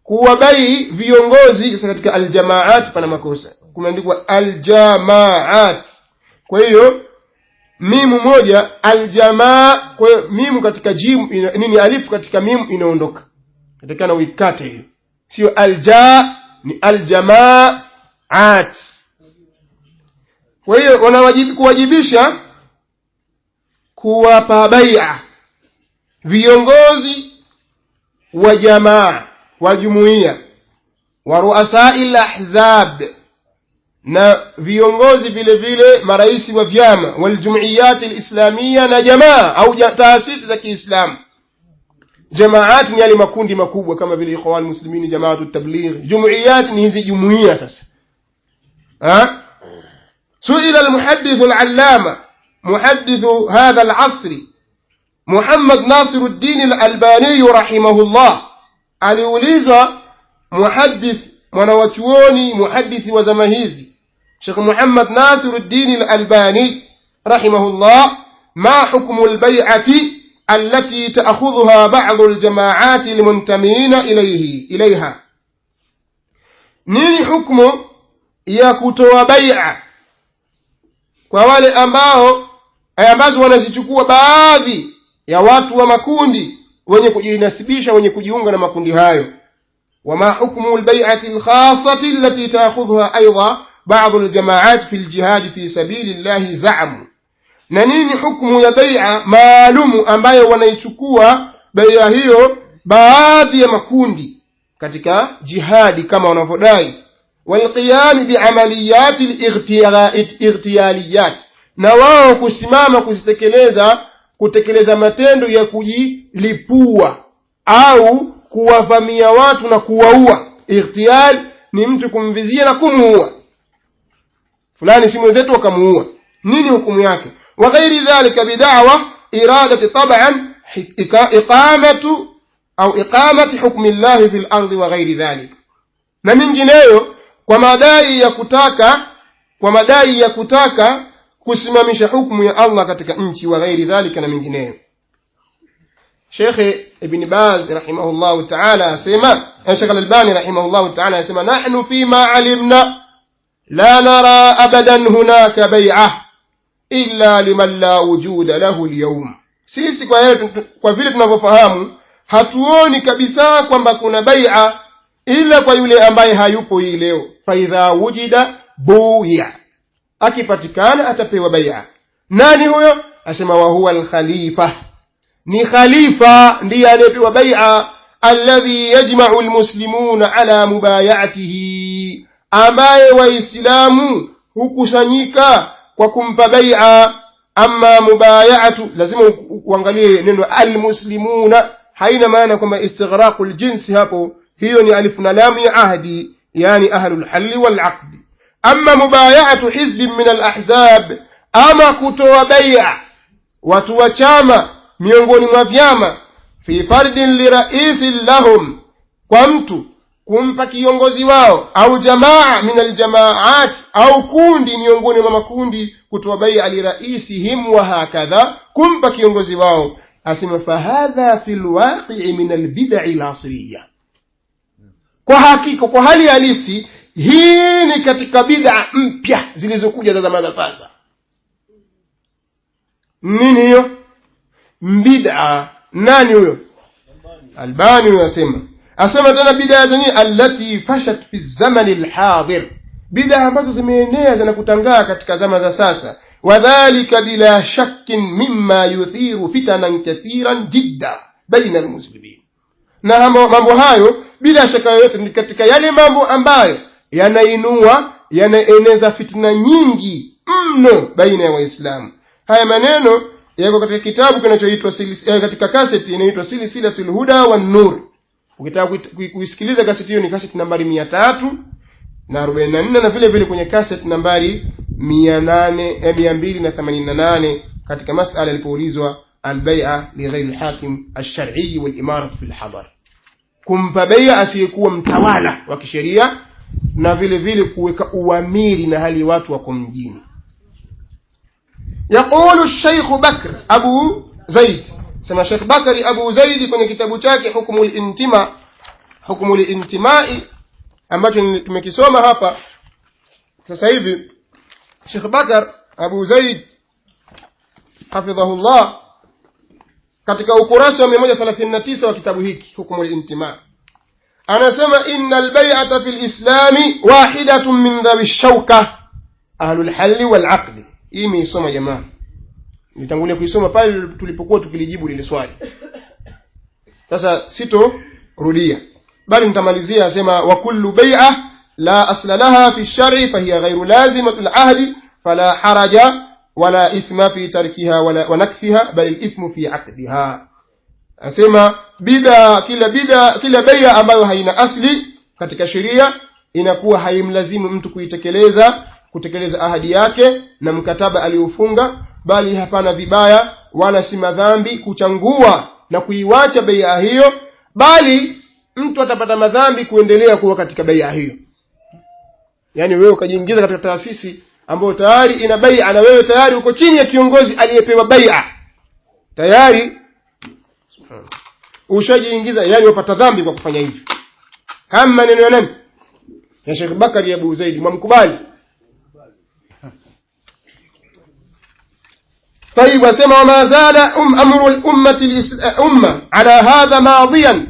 kuwabai viongozi. Katika aljamaat pana makosa, kumeandikwa aljamaat, kwa hiyo mimu moja aljamaa, kwa hiyo mimu katika jim nini, alifu katika mimu inaondoka, katakana uikate hiyo, sio alja, ni aljamaat. Kwa hiyo wanawajibu kuwajibisha kuwapa bai'a viongozi wa jamaa wa jumuiya, wa ru'asa'il ahzab, na viongozi vile vile maraisi wa vyama, wal jumuiyati al-islamiyya, na jamaa au taasisi za Kiislamu. Jamaat ni yale makundi makubwa kama vile Ikhwan Muslimin, Jamaatut Tabligh. Jumuiyat ni hizi jumuiya. Sasa سئل المحدث العلامة محدث هذا العصر محمد ناصر الدين الألباني رحمه الله، aliulizwa muhaddith mwanawachuoni muhadithi wa zama hizi Sheikh Muhammad Nasir ad-Din al-Albani rahimahullah, ma hukmu al-bay'ati allati ta'khudhuha ba'd al-jama'at al-muntamina ilayha, nini hukumu ya kutoa bai'a kwa wale ambazo wanazichukua baadhi ya watu wa makundi wenye kujinasibisha, wenye kujiunga na makundi hayo. Wama hukmu albay'ati alkhassati allati ta'khudhuha aidan ba'd aljama'at fi aljihad fi sabilillahi za'mu, na nini hukumu ya bai'a maalumu ambayo wanaichukua bai'a hiyo baadhi ya makundi katika jihadi kama wanavyodai. Walqiyam bi'amaliyati al-ightiyaliyat, na wao kusimama kutekeleza matendo ya kujilipua au kuwavamia watu na kuwaua. Ightiyal ni mtu kumvizia na kumuua, fulani si mwenzetu wakamuua, nini hukumu yake? Wa ghairi dhalika bid'awa iradati tab'an iqamati hukmi Allah fil ardi wa ghairi dhalika, na mingineyo kwa madai ya kutaka kusimamisha hukumu ya Allah katika nchi, wa ghairi dhalika, na mingineyo. Sheikh Ibn Baz rahimahullah ta'ala asema, Sheikh Al-Albani rahimahullah ta'ala asema, nahnu fima alimna la nara abadan hunaka bai'ah illa liman la wujuda lahu al-yawm. Sisi kwa vile tunavyofahamu hatuoni kabisa kwamba kuna bai'a ila kwa yule ambaye hayupo hii leo. Fa idha wujida buya, akipatikana atapewa bai'a. Nani huyo? Asema wa huwa al-khalifa, ni khalifa ndiye anayepewa bai'a, alladhi yajma'u al-muslimuna ala mubay'atihi, ambaye waislamu hukusanyika kwa kumpa bai'a. Amma mubay'atu, lazima uangalie neno al-muslimuna, haina maana kwamba istighraqul jinsi hapo, hiyo ni alif na lam ya ahdi, yani ahlul halli wal aqdi. Amma mubay'atu hizbin min al-ahzab, ama kutoa bai'a watu wa chama miongoni mwa vyama, fi fardin li ra'isin lahum, kwa mtu kumpa kiongozi wao, au jamaa min al-jama'at, au kundi miongoni mwa makundi kutoa bai'a li ra'isihim wa hakadha, kumpa kiongozi wao. Asema fa hadha fil waqi'i min al-bid'i al-asriyya, kwa hakika kwa hali halisi hii ni katika bid'a mpya zilizokuja za zama za sasa. Nini hiyo bid'a? Nani huyo? Albani huyo asema tena bid'a zenye allati fashat fi zamani alhadir, bid'a ambazo zimeenea zinakutangaa katika zama za sasa. Wadhālika bila shakkin mimma yuthiru fitanan kathiran jidda baina almuslimin, na mambo hayo bila shaka yoyote ni katika yale mambo ambayo yanaeneza fitna nyingi mno baina ya Waislamu. Haya maneno yako katika kitabu kinachoitwa katika kaseti inaitwa Silsilatul Huda wan Nur. Ukitaka kuisikiliza kaseti hiyo ni kaseti nambari 344 na vile vile kwenye kaseti nambari 288 katika masala ilipoulizwa al-bai'a li ghayr al-hakim ash-shar'i wal-imara fi al-hadar, kumpa bai'a asiyekuwa mtawala wa kisheria na vile vile kuweka uamiri na hali watu wako mjini. يقول الشيخ بكر أبو زيد، سمع الشيخ بكر أبو زيد kwenye kitabu chake hukumu al-intimai ambacho tumekisoma hapa sasa hivi. Sheikh Bakar Abu Zaid hafidhahullah katika ukurasa wa 139 wa kitabu hiki hukumu al-intima anasema innal bay'ata fil islami wahidatun min dhawi shawka ahlul hal wal aqd. Hii nimeisoma jamaa, nitangulia kuisoma pale tulipokuwa tukilijibu lile swali. Sasa sito rudia bali nitamalizia. Asema wa kullu bay'a la asla laha fi shar'i fa hiya ghayru lazimatul ahdi fala haraja wala ithma fi tarkiha wa nakthiha bal al-ithmu fi 'aqdiha. Asema kila bay'a ambayo haina asli katika sheria inakuwa haimlazimu mtu kutekeleza ahadi yake na mkataba aliofunga, bali hapana vibaya wala si madhambi kuchangua na kuiwacha bai'a hiyo, bali mtu atapata madhambi kuendelea kuwa katika bai'a hiyo. Yani wewe ukajiingiza katika taasisi ambayo tayari ina bai'a na wewe tayari uko chini ya kiongozi aliyepewa bai'a, tayari ushajiingiza, yani upata dhambi kwa kufanya hivyo. Kama maneno ya nani? Ya Sheikh Bakari Abu Zaid, mwamkubali? طيب وسمع وما زال أمر الأمة على هذا ماضيا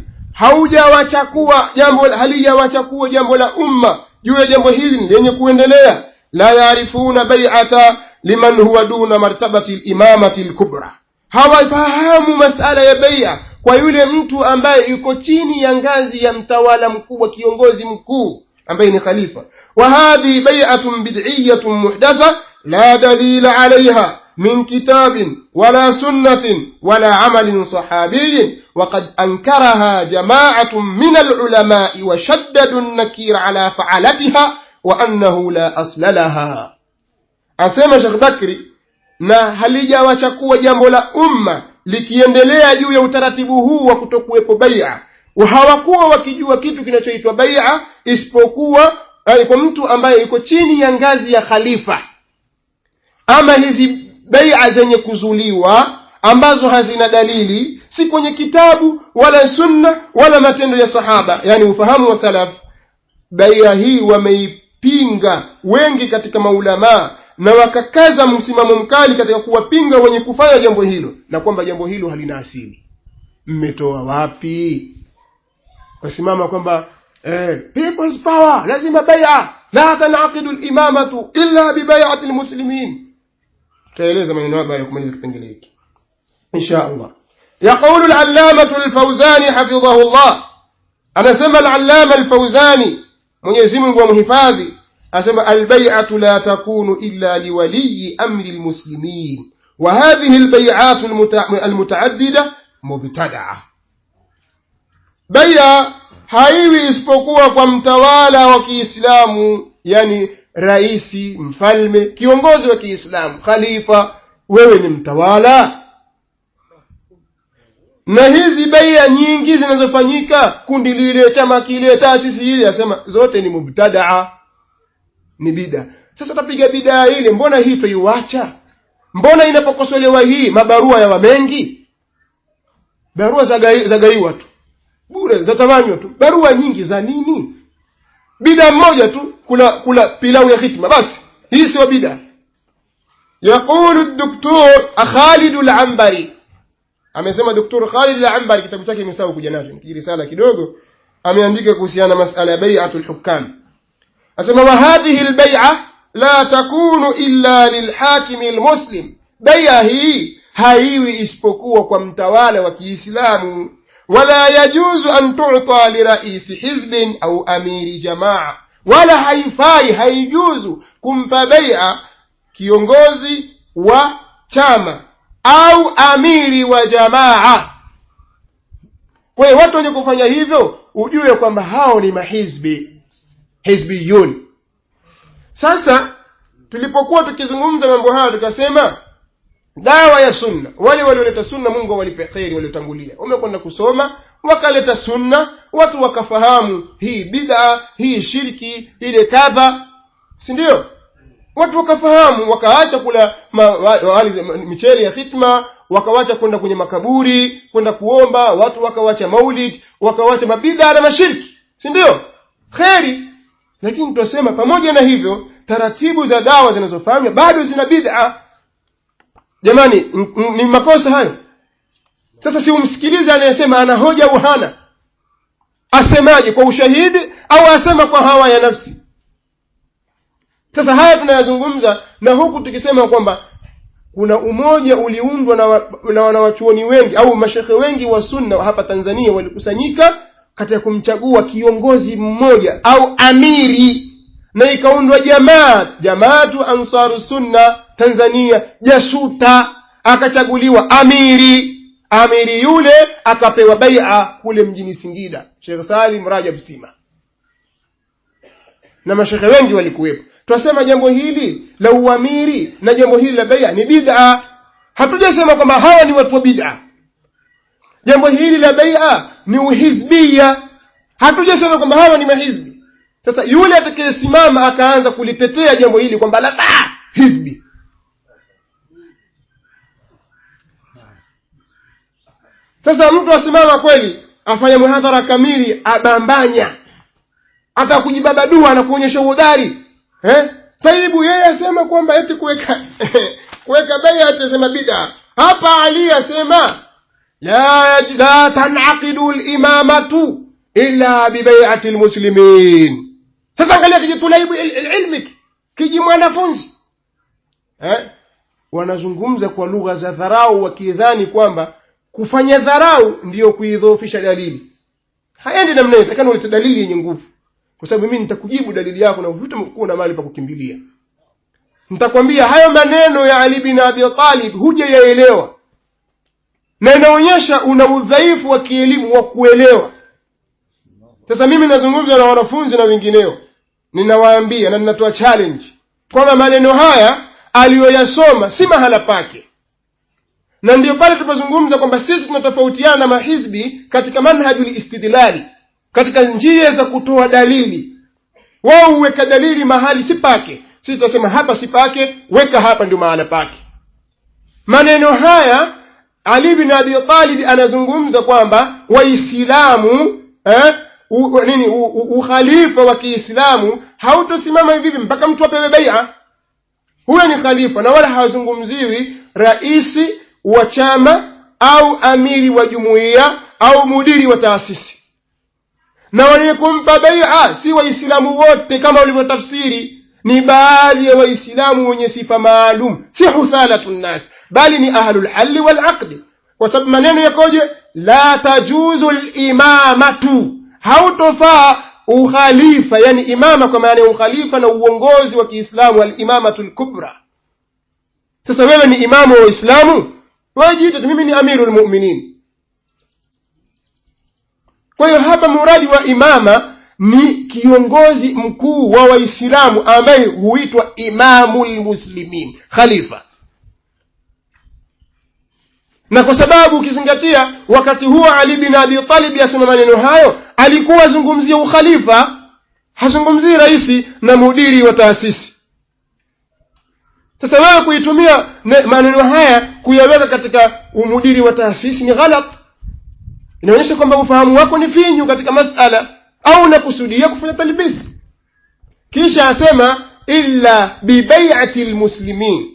halijawachakuwa jambo la umma juu ya jambo hili lenye kuendelea. La yaarifuna bai'ata liman huwa duna martabati al-imamati al-kubra, hawafahamu masala ya bai'a kwa yule mtu ambaye yuko chini ya ngazi ya mtawala mkubwa, kiongozi mkuu ambaye ni khalifa. Wa hadhi bai'atun bid'iyyatun muhdatha la dalila 'alayha من كتاب ولا سنة ولا عمل صحابي، وقد أنكرها جماعة من العلماء وشددوا النكير على فعلتها وأنه لا أصل لها. أسمى شيخ بكري na halijawachakuwa jambo la umma likiendelea juu ya utaratibu huu wa kutokuwepo bai'a, hawakuwa wakijua kitu kinachoitwa bai'a isipokuwa kwa mtu ambaye yuko chini ya ngazi ya khalifa. Ama hizi bai'a zenye kuzuliwa ambazo hazina dalili, si kwenye kitabu wala sunna wala matendo ya sahaba, yani ufahamu wa salaf, bai'a hii wameipinga wengi katika maulama na wakakaza msimamo mkali katika kuwapinga wenye kufanya jambo hilo, na kwamba jambo hilo halina asili. Mmetoa wapi wasimama kwamba people's power lazima bai'a, la tanaqidu al-imamatu illa bi bai'ati al-muslimin? تأليز من النواب يكمل الإنجليزي إن شاء الله. يقول العلامة الفوزاني حفظه الله، أنا سمى العلامة الفوزاني من يزم ومحفاظي أسمى البيعة لا تكون إلا لولي أمر المسلمين، وهذه البيعات المتعددة مبتدعة. بيعة haiwi isipokuwa kwa mtawala wa Kiislamu, yani raisi, mfalme, kiongozi wa Kiislamu, khalifa. Wewe ni mtawala. Na hizi bai'a nyingi zinazofanyika, kundi lile, chama kile, taasisi ile, asema zote ni mubtadaa, ni bid'a. Sasa tapiga bid'a ile, mbona hii tuiacha? Mbona inapokosolewa hii mabarua ya mengi? Barua za gaiwa tu bure, za tamanywa tu. Barua nyingi za nini? bid'a moja tu, kula pilau ya khitma, basi hii sio bid'a. يقول الدكتور خالد العنبري, amesema Dr. Khalid al-Anbari, kitabu chake nimesahau kuja nacho, nikirisala kidogo, ameandika kuhusiana masala ya bai'atul hukam. Asema wa hadhihi al-bai'a la takunu illa lilhakim almuslim, bai'a hii haiwi isipokuwa kwa mtawala wa Kiislamu. Wala yajuzu an tu'ta li rais hizbin au amiri jamaa, wala haifai, haijuzu kumpa bai'a kiongozi wa chama au amiri wa jamaa. Kwa hiyo watu wenye kufanya hivyo ujue kwamba hao ni hizbiyun. Sasa tulipokuwa tukizungumza mambo haya tukasema dawa ya sunna, wale walioleta sunna Mungu walipe kheri, waliotangulia wamekwenda kusoma wakaleta sunna, watu wakafahamu hii bid'a, hii shirki, ile kadha, si ndio? Watu wakafahamu, wakaacha kula michele ya khitma, wakawacha kwenda kwenye makaburi kwenda kuomba, watu wakawacha maulid, wakawacha mabid'a na mashirki, si ndio? Kheri. Lakini tunasema pamoja na hivyo taratibu za dawa zinazofanywa bado zina bid'a. Jamani, ni makosa hayo? Sasa si umsikilize anayesema ana hoja au hana, asemaje, kwa ushahidi au asema kwa hawa ya nafsi? Sasa haya tunayazungumza, na huku tukisema kwamba kuna umoja uliundwa na wanawachuoni wengi au mashekhe wengi wa sunna hapa Tanzania walikusanyika katika kumchagua kiongozi mmoja au amiri, na ikaundwa Jamaatu Ansaru Sunna Tanzania, JASUTA, akachaguliwa amiri yule akapewa bai'a kule mjini Singida, Sheikh Salim Rajab Sima, na mashekhe wengi walikuwepo. Tunasema jambo hili la uamiri na jambo hili la bai'a ni bid'a. Hatujasema kwamba hawa ni watu wa bid'a. Jambo hili la bai'a ni uhizbia, hatujasema kwamba hawa ni mahizbi. Sasa yule atakayesimama akaanza kulitetea jambo hili kwamba la hizbi, sasa mtu asimama kweli afanya muhadhara kamili, abambanya, hata kujibabadua na kuonyesha udhari, taibu yeye asema kwamba eti kuweka bai'a atasema bid'a. Hapa Ali asema la tan'aqidu al-imamatu illa bi bai'ati al-muslimin. Sasa angalia kijitulaibu ilmik, kiji mwanafunzi wanazungumza kwa lugha za dharau, wakidhani kwamba kufanya dharau ndiyo kuidhoofisha dalili. Haendi namna hiyo, lakini ulete dalili yenye nguvu, kwa sababu mimi nitakujibu dalili yako na hutakuwa na mahali pa kukimbilia. Nitakwambia hayo maneno ya Ali bin Abi Talib hujayaelewa, na inaonyesha una udhaifu wa kielimu wa kuelewa. Sasa mimi nazungumza na wanafunzi na wengineo, ninawaambia na ninatoa challenge kwamba maneno haya aliyoyasoma si mahala pake. Na ndio pale tunazungumza kwamba sisi tunatofautiana na mahizbi katika manhajul istidlali, katika njia za kutoa dalili. Wao huweka dalili mahali si pake, sisi tunasema hapa si pake, weka hapa ndio mahala pake. Maneno haya Ali bin Abi Talib anazungumza kwamba Waislamu ukhalifa wa Kiislamu hautosimama hivi mpaka mtu apewe bai'a. Huyo ni khalifa, na wala hazungumziwi raisi wa chama au amiri wa jumuiya au mudiri wa taasisi. Na wenye kumpa bai'a si Waislamu wote kama walivyotafsiri, ni baadhi ya Waislamu wenye sifa maalum, si huthalatun nas, bali ni ahlul halli wal aqd. Kwa sababu maneno yakoje? La tajuzu al-imamatu, hautofaa ukhalifa, yani imama kwa maana ukhalifa na uongozi wa Kiislamu, al-imamatul kubra. Sasa wewe ni imamu wa Uislamu, wajiita mimi ni amirul mu'minin. Kwa hiyo hapa muradi wa imama ni kiongozi mkuu wa Waislamu ambaye huitwa imamul muslimin, khalifa. Na kwa sababu ukizingatia wakati huo Ali bin Abi Talib yasema maneno hayo, alikuwa zungumzia ukhalifa, hazungumzii raisi na mudiri wa taasisi. Sasa wewe kuitumia maneno haya kuyaweka katika umudiri wa taasisi ni ghalat. Inaonyesha kwamba ufahamu wako ni finyu katika masala, au unakusudia kufanya talbis. kisha asema illa bi bai'ati almuslimin.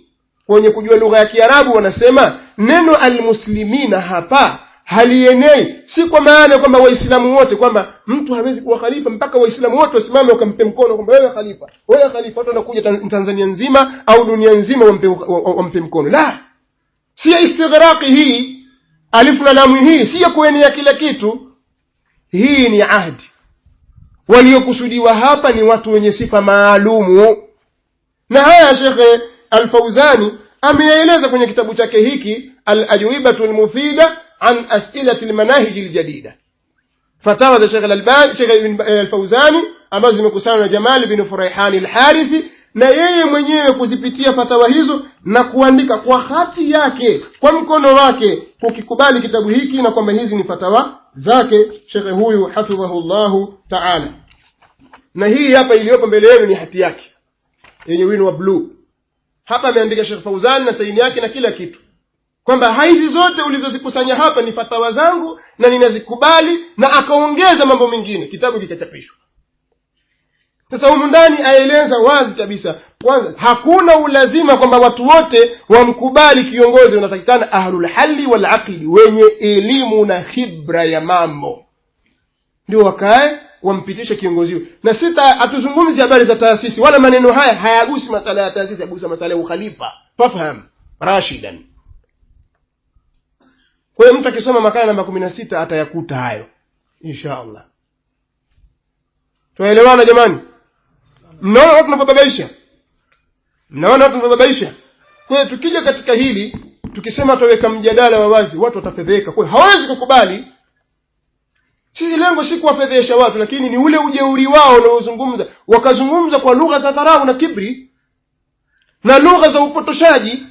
Kwenye kujua lugha ya Kiarabu wanasema neno almuslimina hapa halienei si kwa maana kwamba waislamu wote, kwamba mtu hawezi kuwa khalifa mpaka waislamu wote wasimame wakampe mkono kwamba wewe khalifa, wewe khalifa. Watu wanakuja Tanzania nzima au dunia nzima wampe mkono. La, si istighraqi hii, alifu na lamu hii si ya kuenea kila kitu. Hii ni ahdi. Waliokusudiwa hapa ni watu wenye sifa maalumu, na haya Sheikh Al-Fawzani ameeleza kwenye kitabu chake hiki Al-Ajwibatu Al-Mufida an As'ilati Al-Manahij Al-Jadida. Fatawa za Sheikh Al-Albani, Sheikh Al-Fawzani ambazo zimekusanywa na Jamal bin Furaihan Al-Harithi, na yeye mwenyewe kuzipitia fatawa hizo na kuandika kwa hati yake, kwa mkono wake, kukikubali kitabu hiki na kwamba hizi ni fatawa zake Sheikh huyu hafidhahullahu ta'ala. Na hii hapa iliyopo mbele yenu ni hati yake yenye wino wa blue. Hapa ameandika Sheikh Fawzan na saini yake na kila kitu, kwamba hizi zote ulizozikusanya hapa ni fatawa zangu na ninazikubali, na akaongeza mambo mengine. Kitabu kikachapishwa. Sasa humu ndani aeleza wazi kabisa, kwanza hakuna ulazima kwamba watu wote wamkubali kiongozi. Unatakikana ahlul halli wal aqli, wenye elimu na khibra ya mambo, ndio wakae wampitishe kiongozi huyo. Na hatuzungumzi habari za taasisi, wala maneno haya hayagusi masala ya taasisi, yagusa masala ya ukhalifa. Fafahamu rashidan. Kwa hiyo mtu akisoma makala namba 16 atayakuta hayo insha Allah. Tuelewana jamani? Mnaona watu tunapobabaisha? Mnaona watu tunapobabaisha? Kwa hiyo tukija katika hili, tukisema tutaweka mjadala wa wazi, watu watafedheka. Kwa hiyo hawezi kukubali. Sisi lengo si kuwafedhesha watu, lakini ni ule ujeuri wao unaozungumza, wakazungumza kwa lugha za dharau na kibri na lugha za upotoshaji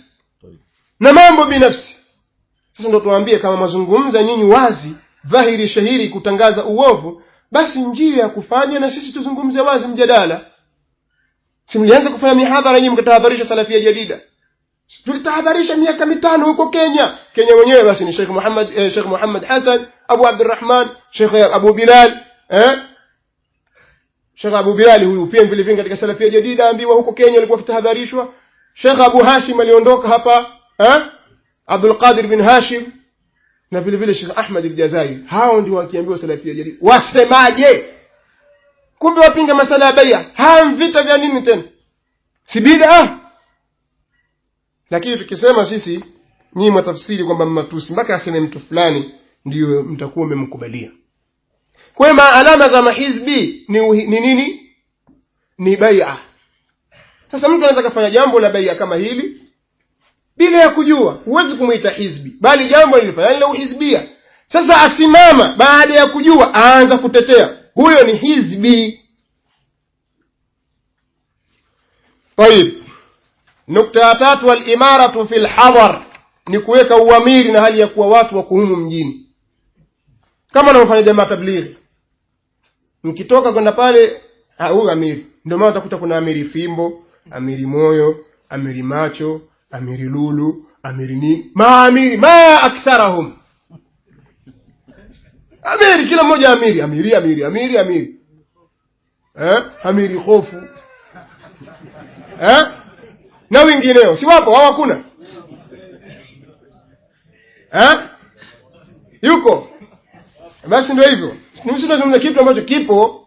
na mambo binafsi. Sasa ndio tuwaambie, kama mazungumza nyinyi wazi dhahiri shahiri kutangaza uovu, basi njia ya kufanya na sisi tuzungumze wazi mjadala. Si mlianza kufanya mihadhara nyinyi mkatahadharisha Salafia Jadida. Tulitahadharisha miaka 5 huko Kenya. Kenya wenyewe basi ni Sheikh Muhammad Hassan, Abu Abdurrahman, Sheikh Abu Bilal, Sheikh Abu Bilal huyu pia vile vile katika Salafia Jadida ambiwa huko Kenya alikuwa kitahadharishwa. Sheikh Abu Hashim aliondoka hapa, Abdul Qadir bin Hashim, na vile vile Sheikh Ahmad al-Jazairi. Hao ndio wakiambiwa Salafia Jadida wasemaje? Kumbe wapinga masala ya bai'a. Vita vya nini tena? Si bid'a. Lakini tukisema sisi nyinyi mtafsiri kwamba matusi mpaka aseme mtu fulani ndio mtakuwa mmemkubalia. Kwa hiyo alama za mahizbi ni nini? Ni bai'a. Sasa mtu anaweza kufanya jambo la bai'a kama hili bila ya kujua, huwezi kumuita hizbi, bali jambo lilifanya la uhizbia. Sasa asimama baada ya kujua aanza kutetea, huyo ni hizbi. طيب, nukta ya 3, al-imaratu fil hadar, ni kuweka uamiri na hali ya kuwa watu wako humu mjini, kama wanaofanya jamaa tablighi. Mkitoka kwenda pale, huyu amiri. Ndio maana utakuta kuna amiri fimbo, amiri moyo, amiri macho, amiri lulu, amiri nini, maamiri ma aktharahum. Amiri, kila mmoja amiri, amiri khofu, na wengineo si wapo? Hawakuna? Yuko? Basi ndio hivyo. Nimesema kitu ambacho kipo.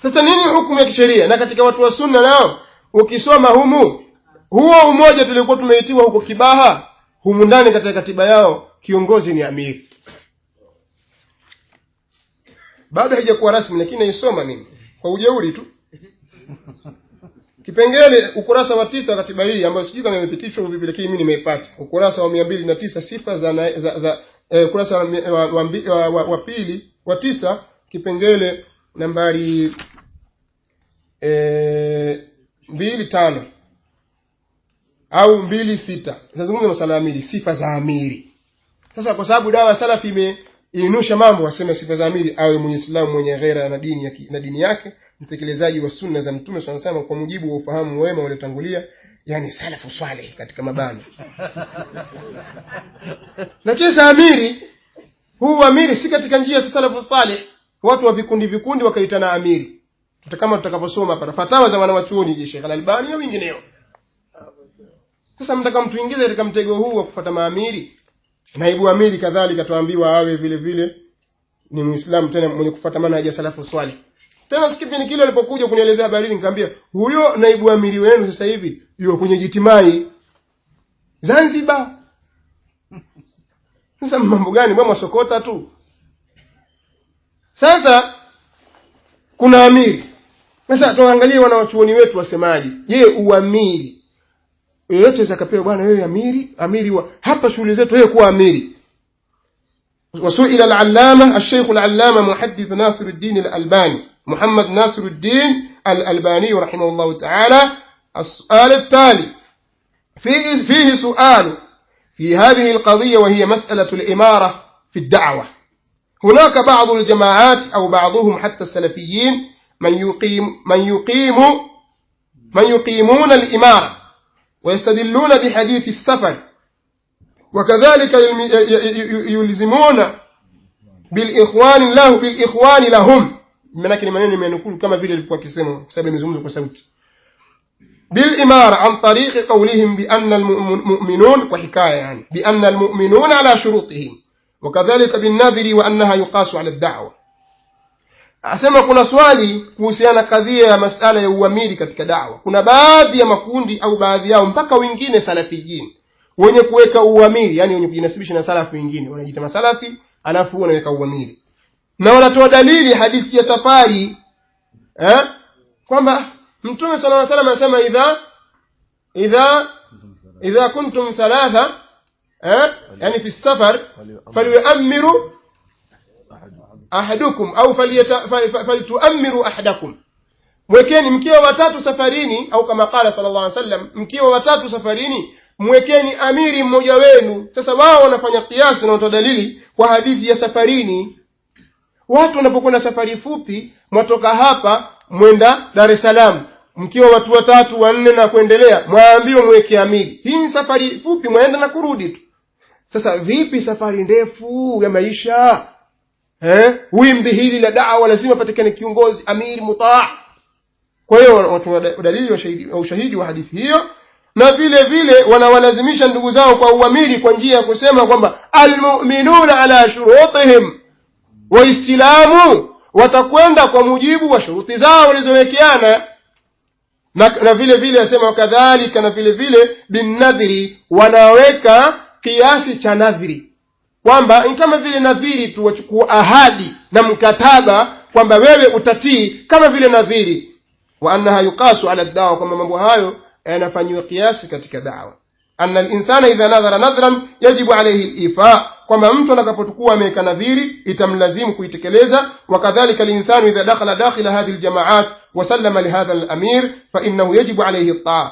Sasa nini hukumu ya kisheria? Na katika watu wa sunna nao ukisoma humu, huo umoja tulikuwa tumeitiwa huko Kibaha, humu ndani katika katiba yao kiongozi ni amiri. Bado haijakuwa rasmi, lakini naisoma mimi kwa ujeuri tu. Kipengele ukurasa wa 9 katiba hii ambayo sijui kama imepitishwa vipi, lakini mimi nimeipata. Ukurasa wa 209, sifa za ukurasa wa pili wa 9, kipengele nambari 25 au 26. Tunazungumza masuala ya amiri, sifa za amiri. Sasa kwa sababu dawa salafi imeinusha mambo, wasema sifa za amiri awe Muislamu mwenye ghera na dini yake, mtekelezaji wa sunna za Mtume SAW kwa mujibu wa ufahamu wema waliotangulia, yani salafu salih katika mabano. Lakini sa amiri, huu amiri si katika njia za salafu salih. Watu wa vikundi wakaitana amiri. hata kama tutakaposoma hapa fatawa za wanawachuoni je Sheikh Al-Albani na wengineo. Sasa mtaka mtuingize katika mtego huu wa kufuata maamiri. Naibu amiri kadhalika tuambiwa awe vile vile ni Muislamu tena mwenye kufuata manhaji ya salafu swalih. Tena sikipini kile alipokuja kunielezea habari nikamwambia huyo naibu amiri wenu sasa hivi yuko kwenye jitimai Zanzibar. Sasa mambo gani bwana sokota tu. Sasa kuna amiri. Sasa tuangalie wanawachuoni wetu wasemaje. Je, uamiri yote zakapewa bwana wewe amiri wa hapa shule zetu wewe kuwa amiri. وسئل العلامة الشيخ العلامة محدث ناصر الدين الألباني محمد ناصر الدين الألباني رحمه الله تعالى السؤال التالي فيه سؤال في هذه القضية وهي مسألة الإمارة في الدعوة. هناك بعض الجماعات أو بعضهم حتى السلفيين من يقيمون الإمارة ويستدلون بحديث السفر وكذلك يلزمون بالإخوان لهم منكن منين نقول كما vile alikuwa akisema kwa sababu nimezungumza kwa sauti بالإمارة عن طريق قولهم بأن المؤمنون وحكاية يعني بأن المؤمنون على شروطهم وكذلك بالنذر وأنها يقاس على الدعوة. Asema kuna swali kuhusiana kadhia ya masala ya uamiri katika da'wa. Kuna baadhi ya makundi au baadhi yao mpaka wengine salafijin wenye kuweka uamiri, yani wenye kujinasibisha na salafu wengine wanajiita masalafi alafu wanaweka uamiri. Na wanatoa dalili hadithi ya safari kwamba Mtume sallallahu alaihi wasallam anasema idha kuntum thalatha yani fi safar falyu'ammiru ahadukum au falitu'ammiru ahadakum. Mwekeni mkiwa watatu safarini au kama qala sallallahu alaihi wasallam mkiwa watatu safarini mwekeni amiri mmoja wenu. Sasa wao wanafanya kiasi na wanatoa dalili kwa hadithi ya safarini. Watu wanapokwenda safari fupi mwatoka hapa mwenda Dar es Salaam mkiwa watu watatu wanne na kuendelea mwaambiwa mweke amiri. Hii ni safari fupi mwaenda na kurudi tu. Sasa vipi safari ndefu ya maisha? Wimbi hili la da'wa lazima patikane kiongozi amiri mutaa. Kwa hiyo watu dalili wa ushahidi wa hadithi hiyo na vile vile wanawalazimisha ndugu zao kwa uamiri kwa njia ya kusema kwamba almu'minuna ala shurutihim, waislamu watakwenda kwa mujibu wa shuruti zao walizowekeana. Na vile vile asema kadhalika na vile vile binadhiri wanaweka kiasi cha nadhiri kwamba kama vile nadhiri tu wachukua ahadi na mkataba kwamba wewe utatii kama vile nadhiri. Wa annaha yuqasu ala ad-da'wa, kama mambo hayo yanafanywa kiasi katika da'wa. Anna al-insana idha nadhara nadhran yajibu alayhi al-ifa, kwamba mtu atakapokuwa ameweka nadhiri itamlazimu kuitekeleza. Wakadhalika al-insanu idha dakhala dakhila hadhihi al-jama'at wa sallama li hadha al-amir fa innahu yajibu alayhi at-ta'a.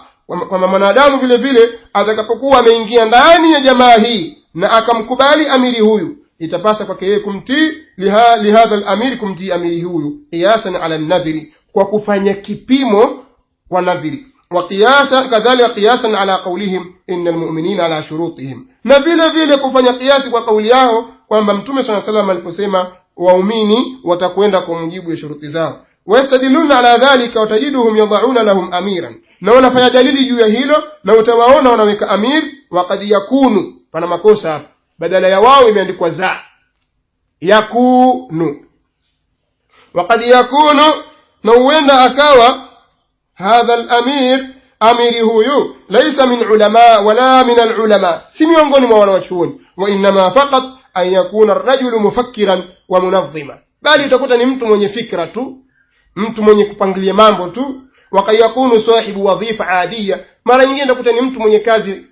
Kama mwanadamu vile vile atakapokuwa ameingia ndani ya jamaa hii na akamkubali amiri huyu itapasa kwake yeye kumtii li hadha al-amir, kumtii amiri huyu qiyasan ala an-nadhri, kwa kufanya kipimo kwa nadhiri. Wa qiyasan kadhalika qiyasan ala qawlihim innal mu'minina ala shurutihim, na vile vile kufanya kiasi kwa kauli yao kwamba Mtume sallallahu alayhi wasallam aliposema waumini watakwenda kwa mujibu wa shuruti zao. Wastadiluna ala dhalika watajiduhum yad'una lahum amiran, na wanafanya dalili juu ya hilo na utawaona wanaweka amir. Wa qad yakunu, pana makosa hapa, badala ya wao imeandikwa za yakunu. Wa qad yakunu, na huenda akawa hadha al-amir, amiri huyu laysa min ulama wala min al-ulama, si miongoni mwa wanawachuoni. Wa inma faqat an yakuna ar-rajulu mufakkiran wa munadhima, bali utakuta ni mtu mwenye fikra tu, mtu mwenye kupangilia mambo tu. Wa yakunu sahibu wadhifa adiya, mara nyingine utakuta ni mtu mwenye kazi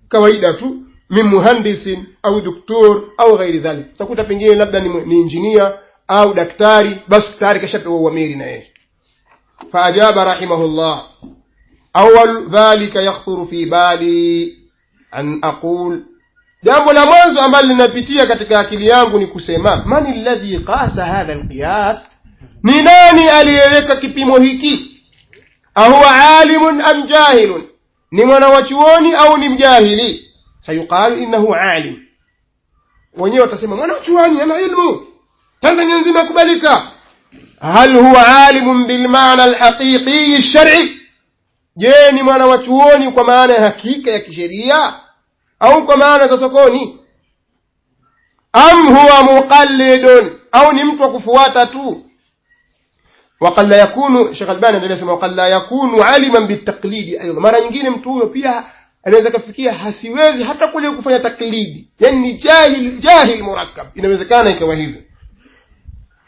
kawaida tu, min muhandisin au doktor au ghairi dhalik. Utakuta pengine labda ni engineer au daktari, basi tayari kashapewa uamiri na yeye. فأجاب رحمه الله أول ذلك يخطر في بالي أن أقول, jambo la mwanzo ambalo linapitia katika akili yangu ni kusema man alladhi qasa hadha alqiyas, ni nani aliyeweka kipimo hiki? Ahuwa alimun am jahilun, ni mwanachuoni au ni mjahili? Sayuqalu innahu alim, wenyewe watasema mwanachuoni ana ilmu, Tanzania nzima kubalika. hal huwa alimun bil maana al haqiqi ash-shar'i, je ni mwana wa chuoni kwa maana ya hakika ya kisheria au kwa maana za sokoni? Am huwa muqallidun, au ni mtu wa kufuata tu? وقد لا يكون Sheikh Albani anasema وقد لا يكون عالما بالتقليد ايضا, mara nyingine mtu huyo pia anaweza kufikia hasiwezi hata kule kufanya taklidi, yani jahil murakkab, inawezekana ikawa hivyo.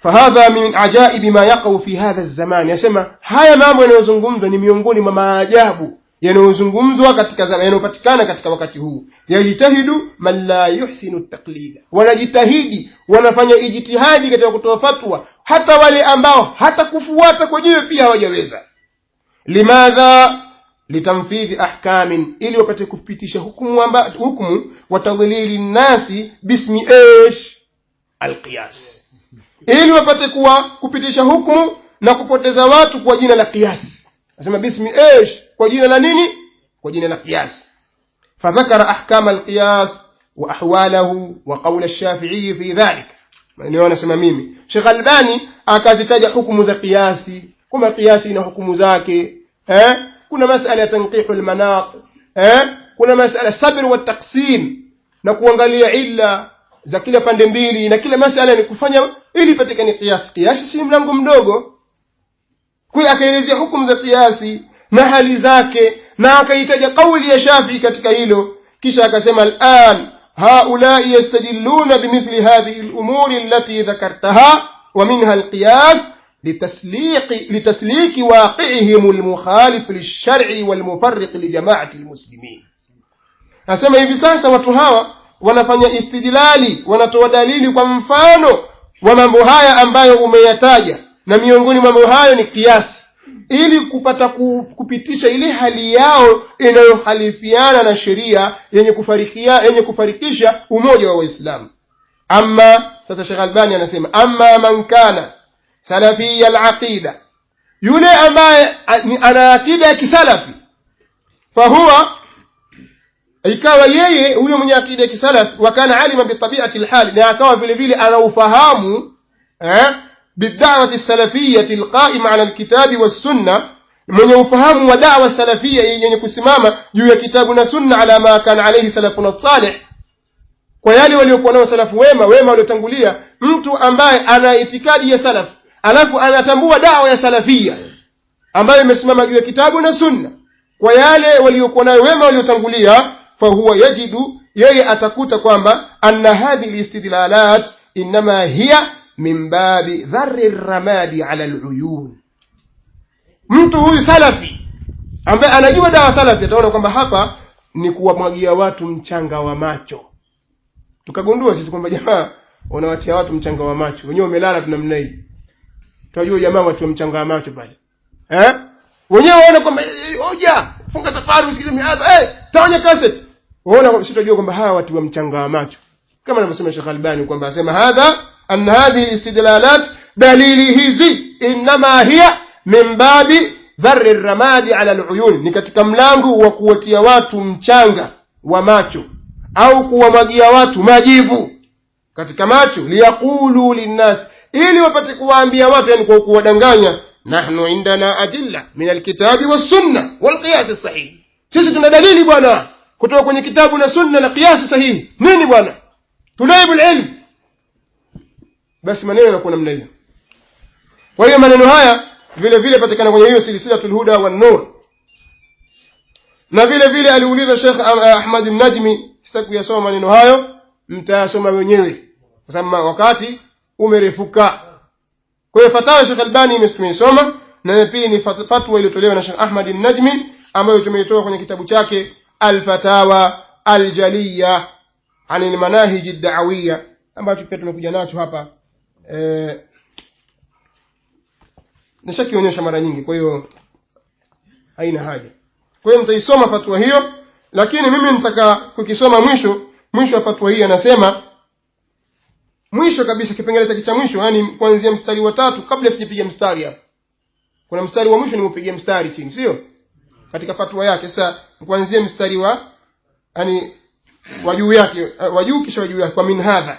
فهذا من عجائب ما يقع في هذا الزمان, yasema haya mambo yanayozungumzwa ni miongoni mwa maajabu yanayozungumzwa katika zama yanayopatikana katika wakati huu. Yajitahidu man la yuhsinu at-taqlid, wanajitahidi wanafanya ijtihadi katika kutoa fatwa hata wale ambao hata kufuata kwa jiwe pia hawajaweza. Limadha? Litamfidhi ahkamin, ili wapate kupitisha hukumu wa tadlili nasi bismi al-qiyas, ili wapate kupitisha hukumu na kupoteza watu kwa jina la qiyas. Nasema bismi kwa jina la nini? Kwa jina la qiyas. Fadhakara ahkam al-qiyas wa ahwalahu wa qawl ash-Shafi'i fi dhalik. Maana nasema mimi Sheikh Albani akazitaja hukumu za qiyasi, kama qiyasi ina hukumu zake, kuna masala ya tanqihul manaq, kuna masala sabr wa taqsim, na kuangalia illa za kila pande mbili, na kila masala ni kufanya ili patikane qiyas. Qiyasi si mlango mdogo. Kwa akaelezea hukumu za qiyasi na hali zake, na akaitaja kauli ya Shafi'i katika hilo. Kisha akasema al'an haulai yastadilluna bimithli hadhihi al-umuri allati dhakartaha wa minha al-qiyas litasliki waqi'ihim al-mukhalif lish-shar'i wal-mufarriq li jama'ati al-muslimin. Nasema hivi sasa watu hawa wanafanya istidlali, wanatoa dalili kwa mfano wa mambo haya ambayo umeyataja, na miongoni mwa mambo hayo ni kiasi, ili kupata kupitisha ile hali yao inayohalifiana na sheria yenye kufarikisha umoja wa Waislamu. Amma sasa Sheikh Albani anasema amma man kana salafiyya al-aqida, yule ambaye ana akida ya kisalafi, fahuwa, ikawa yeye huyo mwenye akida ya kisalafi, wa kana alima bi tabi'ati al-hal, na akawa vile vile ana ufahamu بالدعوة السلفية القائمة على الكتاب والسنة, من يفهم ودعوة السلفية يعني كسمامة جوا كتابنا سنة على ما كان عليه سلفنا الصالح, kwa yale waliokuwa nao salafu wema waliotangulia. Mtu ambaye ana itikadi ya salaf alafu anatambua da'wa ya salafia ambayo imesimama juu ya kitabu na sunna, kwa yale waliokuwa nao wema waliotangulia, fa huwa yajidu, yeye atakuta kwamba anna hadhihi istidlalat inma hiya min babi dharri ramadi ala al-uyun. Mtu huyu salafi ambaye anajua dawa salafi ataona kwamba hapa ni kuwamwagia watu mchanga wa macho. Tukagundua sisi kwamba jamaa wanawatia watu mchanga wa macho, wenyewe wamelala tunamna hii, tunajua jamaa watu wa mchanga wa macho pale, wenyewe waona kwamba hoja funga tafaru usikize miadha, taonya cassette, waona sisi tunajua kwamba hawa watu wa mchanga wa macho, kama anavyosema Sheikh Albani kwamba asema hadha أن هذه الاستدلالات دليل hizi إنما هي من باب ذر الرماد على العيون, ni katika mlango wa kuwatia watu mchanga wa macho au kuwamwagia watu majivu katika macho, liyaqulu linnas, ili wapate kuwaambia watu, yani kwa kuwadanganya, nahnu indana adilla min alkitabi was sunna wal qiyas as-sahih, sisi tuna dalili bwana kutoka kwenye kitabu na sunna na qiyas sahihi. Nini bwana? Tulaibul ilm. Basi maneno yanakuwa namna hiyo. Kwa hiyo maneno haya vile vile patikana kwenye hiyo silsilatul huda wan nur, na vile vile aliuliza Sheikh Ahmad al-Najmi, sitaku yasoma maneno hayo, mtayasoma wenyewe kwa sababu wakati umerefuka. Kwa hiyo fatawa Sheikh Albani imesoma, na pili ni fatwa iliyotolewa na Sheikh Ahmad al-Najmi ambayo tumeitoa kwenye kitabu chake Al-Fatawa Al-Jaliyya an al-Manahij ad-Da'wiyya, ambacho pia tumekuja nacho hapa. Nishakionyesha mara nyingi, kwa hiyo haina haja. Kwa hiyo mtaisoma fatwa hiyo, lakini mimi nitaka kukisoma mwisho wa fatwa hii. Anasema mwisho kabisa, kipengele chake cha mwisho, yani kuanzia mstari wa 3, kabla sijipiga mstari hapa. Kuna mstari wa mwisho nimepiga mstari chini, sio? Katika fatwa yake. Sasa kuanzia mstari wa yani wajuu yake, wajuu kisha wajuu yake, kwa min hadha.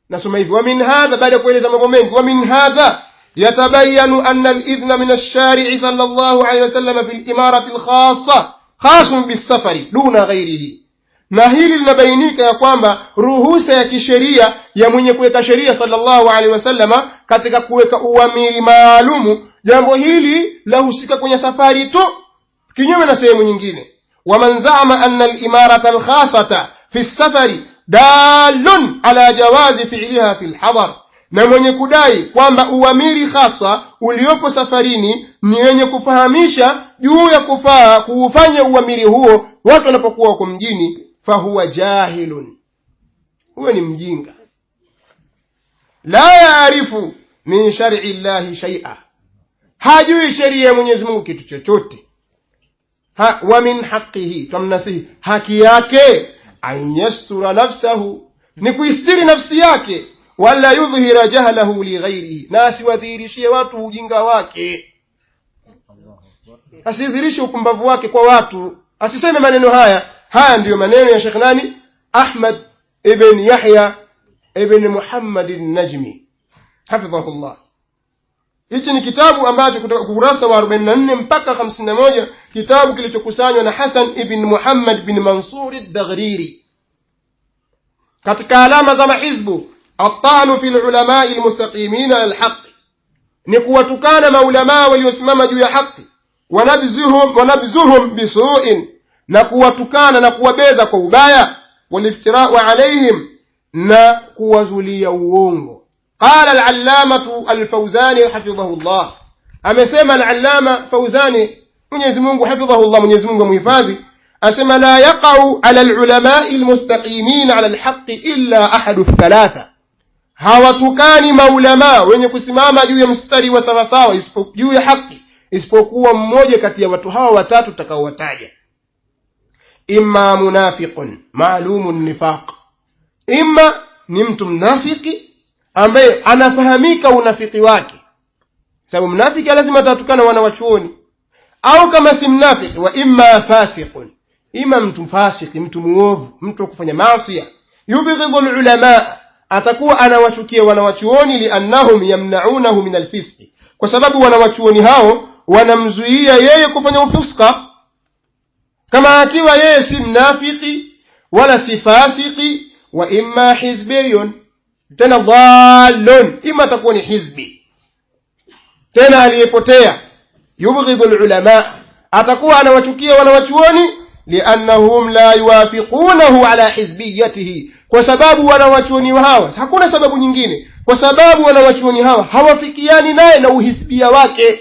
Nasoma hivi, wa min hadha, baada ya kueleza mambo mengi, wa min hadha يتبين أن الإذن من الشارع صلى الله عليه وسلم في الإمارة الخاصة خاص بالسفر دون غيره. na hili linabainika ya kwamba ruhusa ya kisheria ya mwenye kuweka sheria sallallahu alaihi wasallama katika kuweka uamiri maalumu, jambo hili lahusika kwenye safari tu, kinyume na sehemu nyingine. waman za'ama anna al-imarata al-khassata fi as-safari dalun ala jawazi fi'liha fi al-hadar, na mwenye kudai kwamba uamiri hasa uliopo safarini ni wenye kufahamisha juu ya kufaa kuufanya uamiri huo watu wanapokuwa huko mjini, fahuwa jahilun, huwa ni mjinga. la yaarifu min shar'i llahi shay'a, hajui sheria ya Mwenyezi Mungu kitu chochote. wa min haqqihi, tamnasihi, haki yake an yastura nafsahu, ni kuistiri nafsi yake, wala yudhhira jahlahu li ghairihi, na asiwadhihirishie watu ujinga wake, asidhihirishe upumbavu wake kwa watu, asiseme maneno haya. haya ndiyo maneno ya Sheikh nani, Ahmad ibn Yahya ibn Muhammad an-Najmi hafidhahullah. hichi ni kitabu ambacho kutoka kurasa wa 44 mpaka 51, kitabu kilichokusanywa na Hasan ibn Muhammad bin Mansur ad-Daghriri. katika alama za mahizbu الطعن في العلماء المستقيمين على الحق, ni kuwatukana maulama waliosimama juu ya haki, wanabzuhum bisu'in, na kuwatukana na kuwabeza kwa ubaya, waliftira'u alaihim, na kuwazulia uongo. qala al-allamatu al-Fawzani hafidhahullah, amesema al-allama Fawzani Mwenyezi Mungu hafidhahullah, Mwenyezi Mungu amhifadhi, asema la yaqa'u ala al-ulama'i al-mustaqimin ala al-haqq illa ahadu thalatha, hawatukani maulama wenye kusimama juu ya mstari wa sawasawa juu ya haki isipokuwa mmoja kati ya watu hawa watatu tutakaowataja. imma munafiqun ma'lumun nifaq, imma ni mtu mnafiki ambaye anafahamika unafiki wake, sababu mnafiki lazima atatukana wanawachuoni, au kama si mnafiki, wa imma fasiqun, imma mtu fasiki, mtu muovu, mtu wa kufanya maasi, yubghidhu ulama, atakuwa anawachukia wanawachuoni, liannahum yamna'unahu min alfisq, kwa sababu wanawachuoni hao wanamzuia yeye kufanya ufuska. kama akiwa yeye si mnafiki wala si fasiki, wa imma hizbiyun, tena dhallun, imma atakuwa ni hizbi tena aliyepotea. yubghidhu ulama, atakuwa anawachukia wanawachuoni, liannahum la yuwafiqunahu ala hizbiyatihi, kwa sababu wanawachuoni hawa, hakuna sababu nyingine, kwa sababu wanawachuoni hawa hawafikiani naye na uhisbia wake,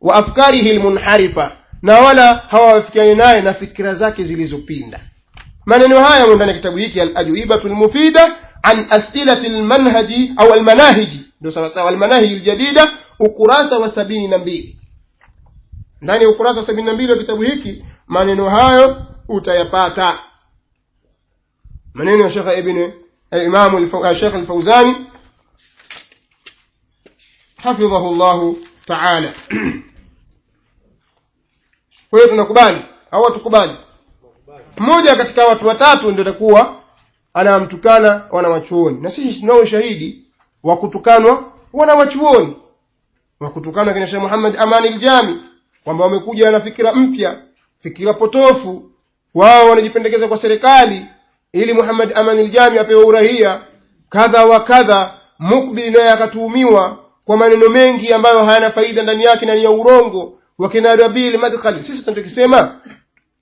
wa afkarihi almunharifa, na wala hawafikiani naye na fikra zake zilizopinda. maneno haya ndani ya kitabu hiki al-ajwibatul mufida an as'ilati al-manhaji au al-manahiji, ndio sawa sawa al-manahiji al-jadida, ukurasa wa 72. ndani ya ukurasa wa 72 wa kitabu hiki maneno hayo utayapata. maneno ya Sheikh ibn Imam Sheikh al-Fawzani hafidhahu Allah ta'ala. kwa hiyo tunakubali au hatukubali? mmoja katika watu watatu ndio atakuwa anamtukana wanawachuoni, na sisi tunao shahidi wa kutukanwa wanawachuoni, wa kutukana kina Sheikh Muhammad Amani al-Jami, kwamba wamekuja na fikira mpya, fikira potofu, wao wanajipendekeza kwa serikali ili Muhammad Amani al-Jami apewe urahia kadha wa kadha. Mukbil naye akatuhumiwa kwa maneno mengi ambayo hayana faida ndani yake na ni ya urongo, wakina Rabil Madkhali. sisi tunachokisema,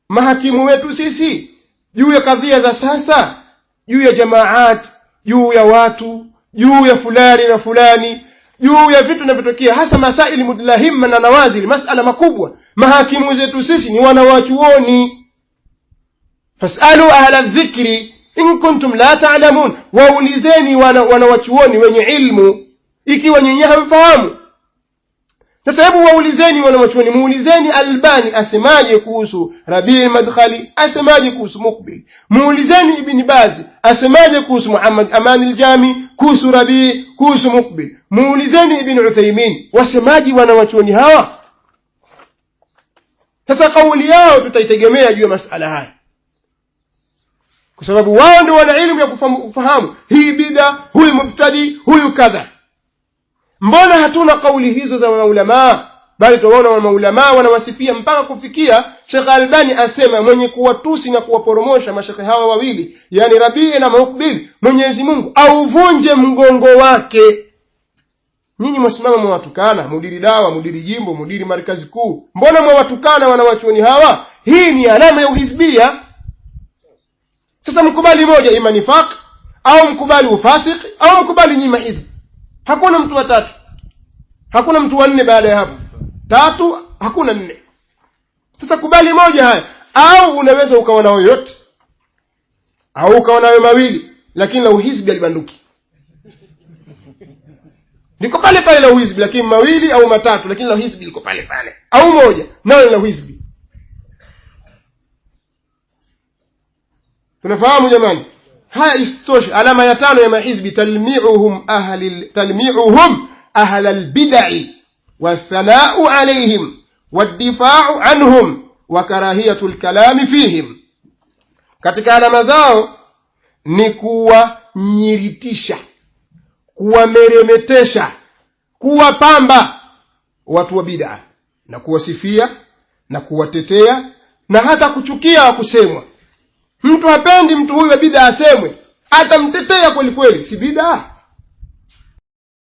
mahakimu wetu sisi juu ya kadhia za sasa, juu ya jamaat, juu ya watu, juu ya fulani na fulani, juu ya vitu vinavyotokea, hasa masaili mudlahimma na nawazil, masala makubwa, mahakimu zetu sisi ni wanawachuoni. fasalu ahla dhikri in kuntum la ta'lamun, waulizeni wanawachuoni wenye ilmu ikiwa nyinyi hamfahamu. sasa hebu waulizeni wanawachuoni, muulizeni Albani asemaje kuhusu Rabi' Madkhali, asemaje kuhusu Mukbil, muulizeni Ibn Baz asemaje kuhusu Muhammad Amani al-Jami, kuhusu Rabi', kuhusu Mukbil, muulizeni Ibn Uthaymeen wasemaje wanawachuoni hawa. sasa kauli yao tutaitegemea juu ya masala haya, kwa sababu wao ndio wana elimu ya kufahamu hii bid'a, huyu mubtadi, huyu kadha. Mbona hatuna kauli hizo za maulama? Bali tunaona maulama wanawasifia mpaka kufikia Sheikh Albani asema mwenye kuwatusi na kuwaporomosha mashekhe hawa wawili, yani Rabii na Muqbil, Mwenyezi Mungu auvunje mgongo wake. Nyinyi mwasimama mwawatukana mudiri dawa, mudiri jimbo, mudiri markazi kuu. Mbona mwawatukana wanawachuoni hawa? Hii ni alama ya uhizbia. Sasa mkubali moja, ima nifaq au mkubali ufasik au mkubali nyima hizb. Hakuna mtu wa tatu, hakuna mtu wa nne baada ya hapo. Tatu hakuna nne. Sasa kubali moja haya, au unaweza ukawa nao yote au ukawa nayo mawili, lakini la uhizbi alibanduki. Liko pale pale la uhizbi, lakini mawili au matatu, lakini la uhizbi liko pale pale, au moja nao la uhizbi. Tunafahamu jamani? Haya istoshi. Alama ya tano ya mahizbi, talmi'uhum ahla albid'i والثناء عليهم والدفاع عنهم وكراهية الكلام فيهم. Katika alama zao ni kuwanyiritisha, kuwameremetesha, kuwapamba watu wa bid'a na kuwasifia na kuwatetea na hata kuchukia kusemwa. Mtu hapendi mtu huyu wa bid'a asemwe, atamtetea kweli kweli, si bid'a.